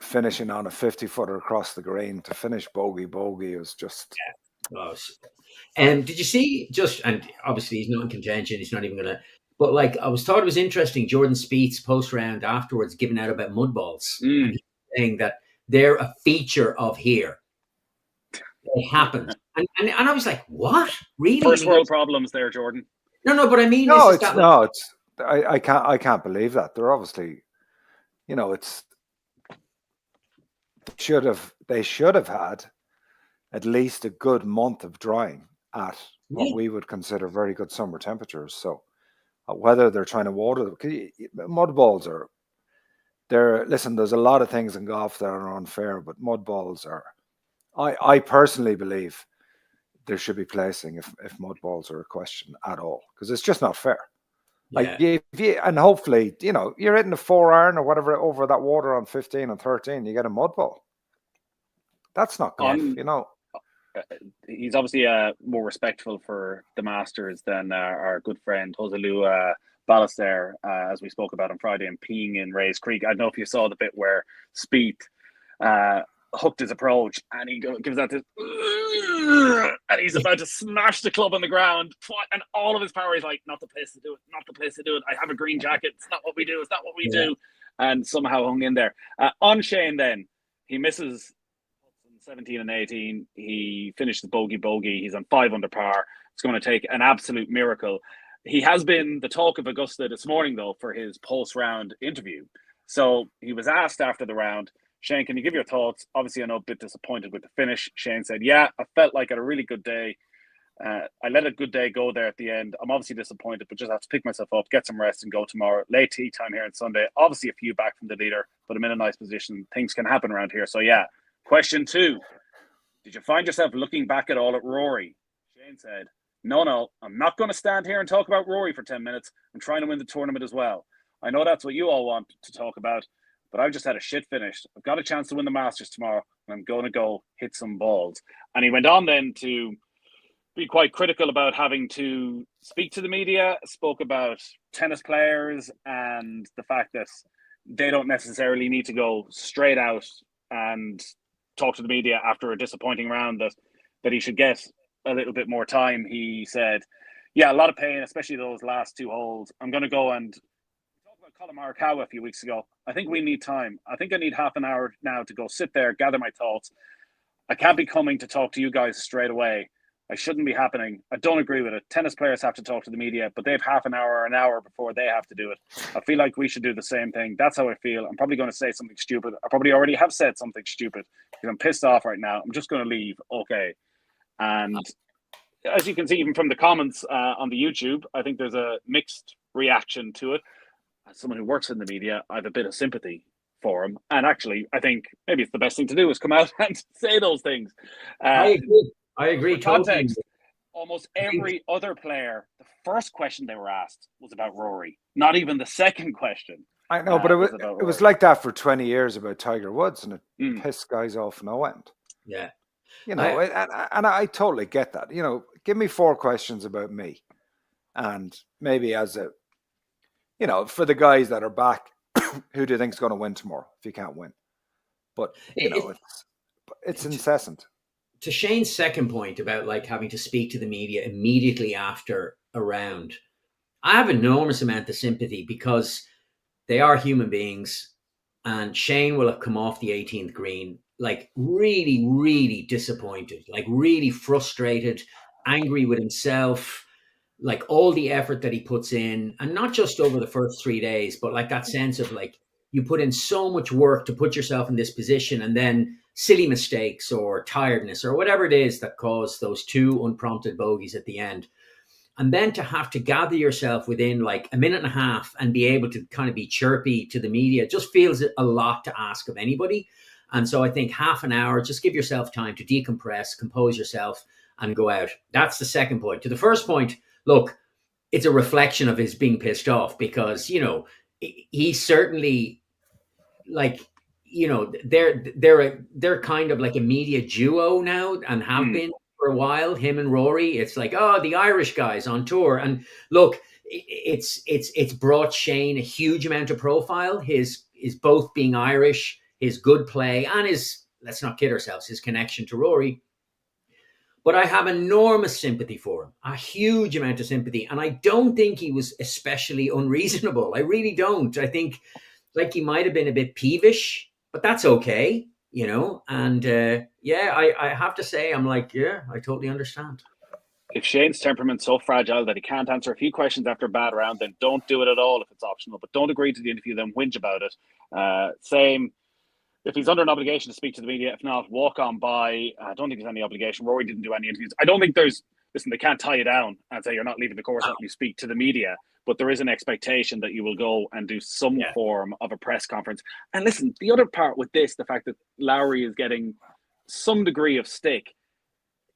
Finishing on a 50-footer across the green to finish bogey was just. Yeah, and did you see and obviously he's not in contention. He's not even going to. But like I thought it was interesting. Jordan Spieth's post round afterwards, giving out about mud balls, and saying that they're a feature of here. It happened, and I was like, "What? Really? First world problems there, Jordan." No, but I mean, I can't believe that. They're obviously, they should have had at least a good month of drying at what we would consider very good summer temperatures. So whether they're trying to water them, mud balls listen, there's a lot of things in golf that are unfair, but mud balls are, I personally believe there should be placing if mud balls are a question at all, because it's just not fair. Like and hopefully, you're hitting a 4-iron or whatever over that water on 15 and 13, you get a mud ball. That's not golf, He's obviously more respectful for the Masters than our good friend Joselu Ballester, as we spoke about on Friday, and peeing in Rays Creek. I don't know if you saw the bit where Spieth hooked his approach and he gives out this, and he's about to smash the club on the ground, and all of his power is like, not the place to do it. I have a green jacket. It's not what we do. Do. And somehow hung in there. On Shane, then he misses 17 and 18. He finished the bogey. He's on 5 under par. It's going to take an absolute miracle. He has been the talk of Augusta this morning, though, for his post-round interview. So he was asked after the round, Shane, can you give your thoughts? Obviously, I know a bit disappointed with the finish. Shane said, yeah, I felt like I had a really good day. I let a good day go there at the end. I'm obviously disappointed, but just have to pick myself up, get some rest, and go tomorrow. Late tea time here on Sunday. Obviously, a few back from the leader, but I'm in a nice position. Things can happen around here. So, yeah. Question 2. Did you find yourself looking back at all at Rory? Shane said, no, I'm not going to stand here and talk about Rory for 10 minutes. I'm trying to win the tournament as well. I know that's what you all want to talk about, but I've just had a shit finish. I've got a chance to win the Masters tomorrow, and I'm going to go hit some balls. And he went on then to be quite critical about having to speak to the media, spoke about tennis players and the fact that they don't necessarily need to go straight out and talk to the media after a disappointing round, that he should get a little bit more time. He said, yeah, a lot of pain, especially those last 2 holes. I'm going to go and talk about Colin Morikawa a few weeks ago. I think we need time. I think I need half an hour now to go sit there, gather my thoughts. I can't be coming to talk to you guys straight away. I shouldn't be happening. I don't agree with it. Tennis players have to talk to the media, but they have half an hour or an hour before they have to do it. I feel like we should do the same thing. That's how I feel. I'm probably going to say something stupid. I probably already have said something stupid because I'm pissed off right now. I'm just going to leave. Okay. And as you can see, even from the comments on the YouTube, I think there's a mixed reaction to it. As someone who works in the media, I have a bit of sympathy for him. And actually, I think maybe it's the best thing to do is come out and say those things. I agree. For context, almost every other player, the first question they were asked was about Rory. Not even the second question. I know, but it was like that for 20 years about Tiger Woods, and it pissed guys off no end. Yeah. And I totally get that. Give me 4 questions about me. And maybe as a, for the guys that are back, who do you think is going to win tomorrow if you can't win? But, it's incessant. To Shane's second point about like having to speak to the media immediately after a round, I have an enormous amount of sympathy because they are human beings, and Shane will have come off the 18th green like really, really disappointed, like really frustrated, angry with himself, like all the effort that he puts in, and not just over the first 3 days, but like that sense of like you put in so much work to put yourself in this position, and then silly mistakes or tiredness or whatever it is that caused those 2 unprompted bogeys at the end. And then to have to gather yourself within like a minute and a half and be able to kind of be chirpy to the media just feels a lot to ask of anybody. And so I think half an hour, just give yourself time to decompress, compose yourself, and go out. That's the second point. To the first point, look, it's a reflection of his being pissed off because, he certainly like, they're kind of like a media duo now and have been for a while, him and Rory. It's like, oh, the Irish guys on tour. And look, it's brought Shane a huge amount of profile. His both being Irish, his good play, and let's not kid ourselves, his connection to Rory. But I have enormous sympathy for him, a huge amount of sympathy. And I don't think he was especially unreasonable. I really don't. I think like he might have been a bit peevish, but that's okay, And I have to say, I'm like, yeah, I totally understand. If Shane's temperament's so fragile that he can't answer a few questions after a bad round, then don't do it at all if it's optional. But don't agree to the interview, then whinge about it. Same. If he's under an obligation to speak to the media, if not, walk on by. I don't think there's any obligation. Rory didn't do any interviews. I don't think they can't tie you down and say you're not leaving the course until you speak to the media. But there is an expectation that you will go and do some form of a press conference. And listen, the other part with this, the fact that Lowry is getting some degree of stick,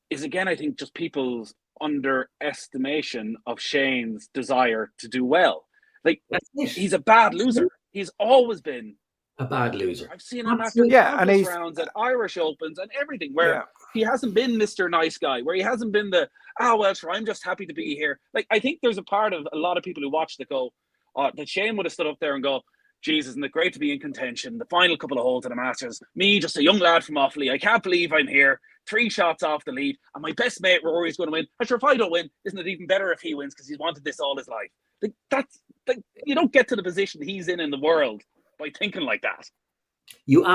is again, I think, just people's underestimation of Shane's desire to do well. Like, he's a bad loser. He's always been a bad loser. I've seen him after countless rounds at Irish Opens and everything where he hasn't been Mr. Nice Guy, where he hasn't been sure, I'm just happy to be here. Like, I think there's a part of a lot of people who watch that go, that Shane would have stood up there and go, Jesus, isn't it great to be in contention? The final couple of holes of the Masters, me, just a young lad from Offaly, I can't believe I'm here, 3 shots off the lead, and my best mate Rory's going to win. I'm sure if I don't win, isn't it even better if he wins because he's wanted this all his life? Like, you don't get to the position he's in the world by thinking like that. You're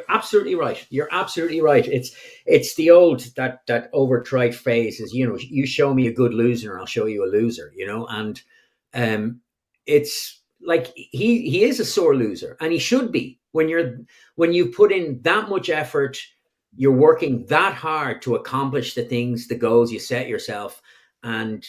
absolutely right. You're absolutely right. It's the old that overtried phrase is, you show me a good loser and I'll show you a loser, and it's like he is a sore loser, and he should be. When you put in that much effort, you're working that hard to accomplish the goals you set yourself. And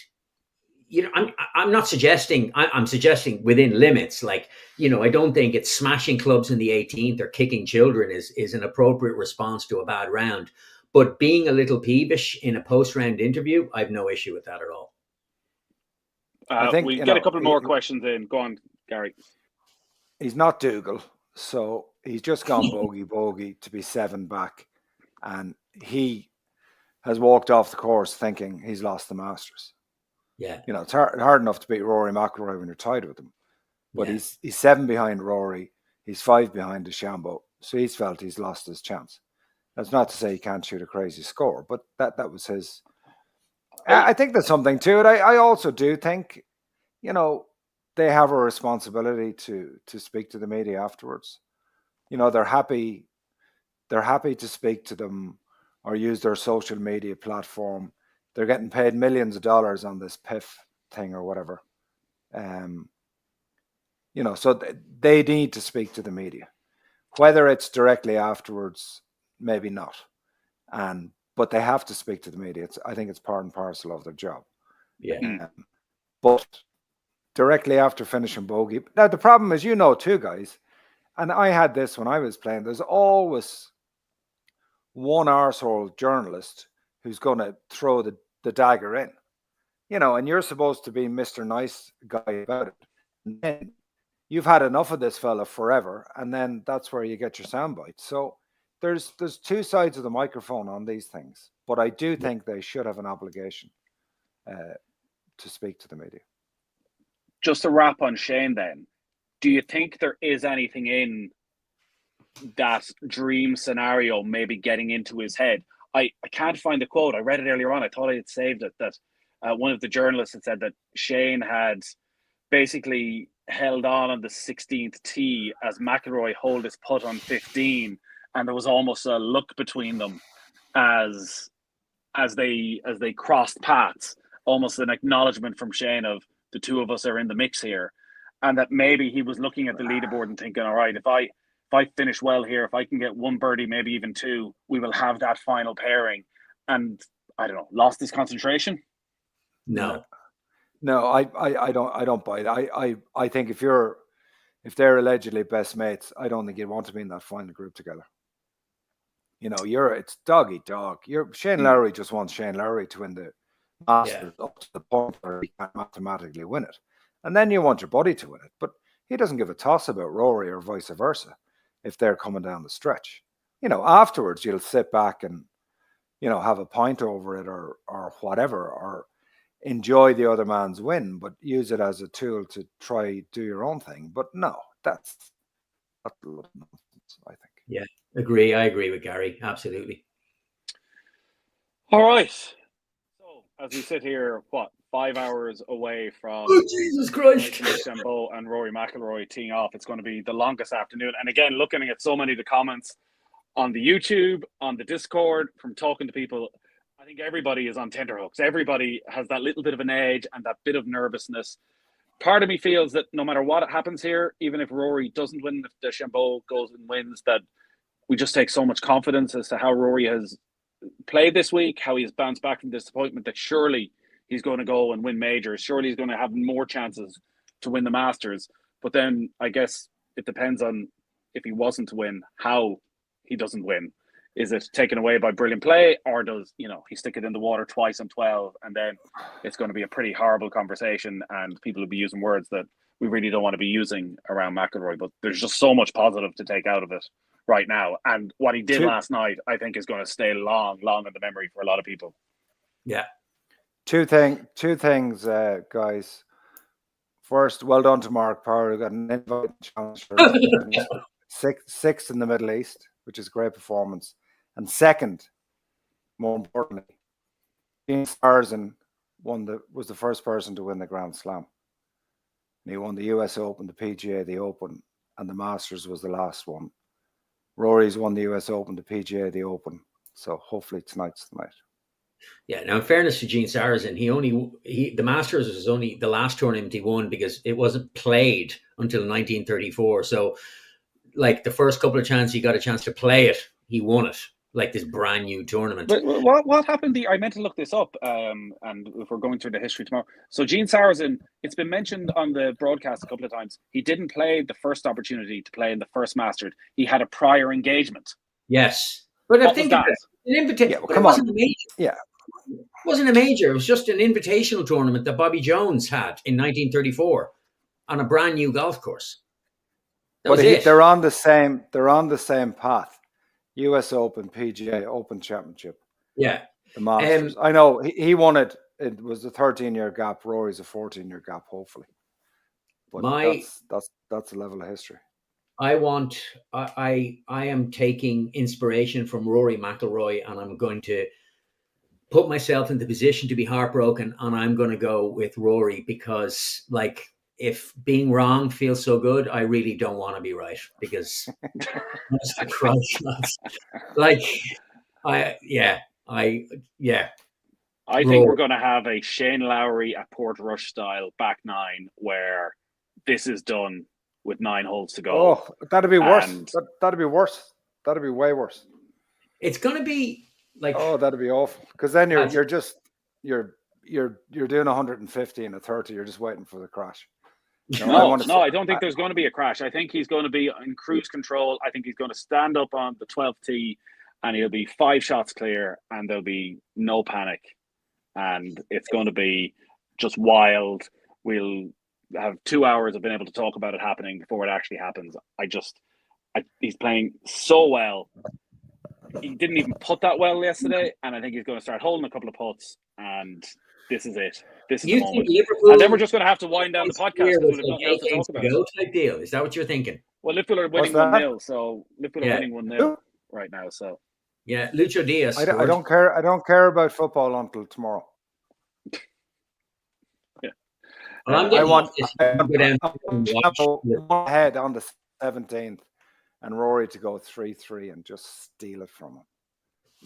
I'm not suggesting, I'm suggesting within limits. Like, I don't think it's smashing clubs in the 18th or kicking children is an appropriate response to a bad round. But being a little peevish in a post-round interview, I have no issue with that at all. I think we get a couple more questions in. Go on, Gary. He's not Dougal, so he's just gone bogey to be 7 back, and he has walked off the course thinking he's lost the Masters. Yeah, it's hard enough to beat Rory McIlroy when you're tied with him, but yeah. he's 7 behind Rory, he's 5 behind DeChambeau, so he's felt he's lost his chance. That's not to say he can't shoot a crazy score, but that was his. I think there's something to it. I also do think, they have a responsibility to speak to the media afterwards. They're happy to speak to them or use their social media platform. They're getting paid millions of dollars on this PIF thing or whatever. So they need to speak to the media. Whether it's directly afterwards, maybe not. But they have to speak to the media. I think it's part and parcel of their job. Yeah. But directly after finishing bogey. Now, the problem is, too, guys, and I had this when I was playing, there's always one arsehole journalist who's going to throw the dagger in, and you're supposed to be Mr. Nice Guy about it. And then you've had enough of this fella forever, and then that's where you get your soundbite. So there's two sides of the microphone on these things, but I do think they should have an obligation to speak to the media. Just to wrap on Shane then, do you think there is anything in that dream scenario maybe getting into his head? I can't find the quote. I read it earlier on. I thought I had saved it, that one of the journalists had said that Shane had basically held on the 16th tee as McIlroy held his putt on 15, and there was almost a look between them as they crossed paths, almost an acknowledgement from Shane of the two of us are in the mix here, and that maybe he was looking at the leaderboard and thinking, all right, if I finish well here, if I can get one birdie, maybe even two, we will have that final pairing. And I don't know, lost his concentration? No, I don't buy it. I think if they're allegedly best mates, I don't think you'd want to be in that final group together. It's dog eat dog. Shane Lowry just wants Shane Lowry to win the Masters up to the point where he can't mathematically win it. And then you want your buddy to win it. But he doesn't give a toss about Rory or vice versa if they're coming down the stretch. Afterwards you'll sit back and, have a pint over it or whatever, or enjoy the other man's win, but use it as a tool to try do your own thing. But no, that's nonsense, I think. Yeah, agree. I agree with Gary. Absolutely. All right. So as we sit here, 5 hours away from Jesus Christ, DeChambeau and Rory McIlroy teeing off, it's going to be the longest afternoon. And again, looking at so many of the comments on the YouTube, on the Discord, from talking to people, I think everybody is on tenterhooks. Everybody has that little bit of an edge and that bit of nervousness. Part of me feels that no matter what happens here, even if Rory doesn't win, if DeChambeau goes and wins, that we just take so much confidence as to how Rory has played this week, how he has bounced back from disappointment, that surely he's going to go and win majors. Surely he's going to have more chances to win the Masters. But then I guess it depends on, if he wasn't to win, how he doesn't win. Is it taken away by brilliant play, or does he stick it in the water twice on 12, and then it's going to be a pretty horrible conversation, and people will be using words that we really don't want to be using around McIlroy. But there's just so much positive to take out of it right now, and what he did last night, I think, is going to stay long in the memory for a lot of people. Yeah. Two things, guys. First, well done to Mark Power, who got an invite challenge for sixth in the Middle East, which is a great performance. And second, more importantly, Gene Sarrazin was the first person to win the Grand Slam. And he won the US Open, the PGA, the Open, and the Masters was the last one. Rory's won the US Open, the PGA, the Open. So hopefully tonight's the night. Yeah. Now, in fairness to Gene Sarrazin, the Masters was only the last tournament he won because it wasn't played until 1934. So, like the first couple of chances he got a chance to play it, he won it. Like this brand new tournament. But what happened? I meant to look this up, and if we're going through the history tomorrow. So Gene Sarrazin, it's been mentioned on the broadcast a couple of times. He didn't play the first opportunity to play in the first Masters. He had a prior engagement. Yes, but I think an invitation. Yeah, well, it come wasn't on. a major. Yeah. It wasn't a major. It was just an invitational tournament that Bobby Jones had in 1934 on a brand new golf course. That was it. They're on the same. They're on the same path. U.S. Open, PGA Open Championship. Yeah, the Masters. I know he won it. It was a 13-year gap. Rory's a 14-year gap. Hopefully, but that's a level of history. I am taking inspiration from Rory McIlroy, and I'm going to put myself in the position to be heartbroken, and I'm going to go with Rory because, like, if being wrong feels so good, I really don't want to be right because that's the Christ. Like, I think we're going to have a Shane Lowry at Portrush style back nine where this is done with 9 holes to go. Oh, that'd be worse. That'd be worse. That'd be way worse. It's going to be like, oh, that'd be awful. Because then you're doing 150 and a 30. You're just waiting for the crash. No, I don't think there's going to be a crash. I think he's going to be in cruise control. I think he's going to stand up on the 12th tee and he'll be 5 shots clear and there'll be no panic. And it's going to be just wild. We'll have 2 hours of being able to talk about it happening before it actually happens. He's playing so well. He didn't even putt that well yesterday, and I think he's going to start holding a couple of putts, and this is it. This is the moment. And then we're just going to have to wind down the podcast because we'll have nothing else to talk about. Type deal. Is that what you're thinking? Well, Liverpool are winning 1-0, so Liverpool are winning 1-0 right now. So yeah, Lucho Diaz. I don't care. I don't care about football until tomorrow. Yeah. Well, I want ahead on the 17th. And Rory to go 3-3 and just steal it from him.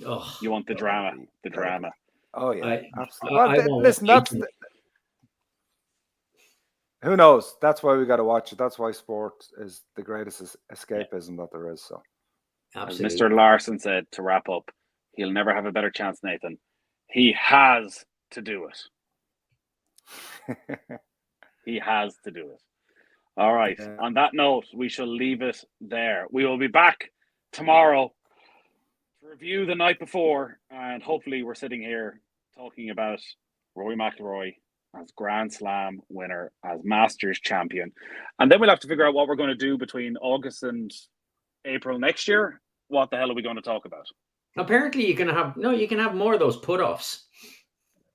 Oh, you want the drama? The drama. Oh yeah, absolutely. Listen, who knows? That's why we got to watch it. That's why sport is the greatest escapism that there is. So, absolutely. As Mr. Larson said to wrap up, he'll never have a better chance, Nathan. He has to do it. He has to do it. All right. Yeah. On that note, we shall leave it there. We will be back tomorrow to review the night before, and hopefully we're sitting here talking about Rory McIlroy as Grand Slam winner, as Masters champion. And then we'll have to figure out what we're going to do between August and April next year. What the hell are we going to talk about? Apparently you can have more of those put-offs.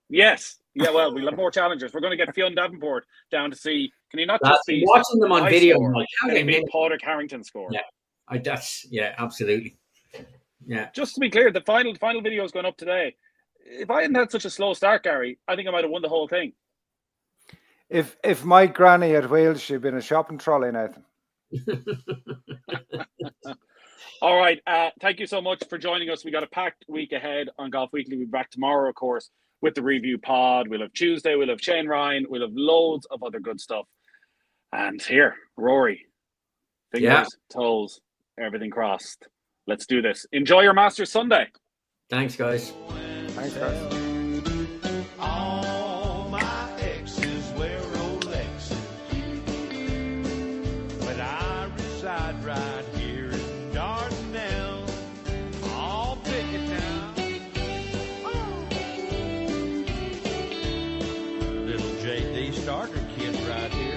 Yes. Yeah, well, we'll have more challengers. We're going to get Fionn Davenport down to see, can he not just be watching them on video? Score, can he make Padraig Harrington score? Yeah, absolutely. Yeah. Just to be clear, the final video is going up today. If I hadn't had such a slow start, Gary, I think I might have won the whole thing. If my granny had wheels, she'd been a shopping trolley, Nathan. All right. Thank you so much for joining us. We got a packed week ahead on Golf Weekly. We'll be back tomorrow, of course, with the review pod. We'll have Tuesday. We'll have Shane Ryan. We'll have loads of other good stuff. And here, Rory. Fingers, toes, everything crossed. Let's do this. Enjoy your Masters Sunday. Thanks, guys. Thanks, guys. All my exes wear Rolexes, but I reside right here in Dardanelle. I'll pick it now. Little JD starter kit right here.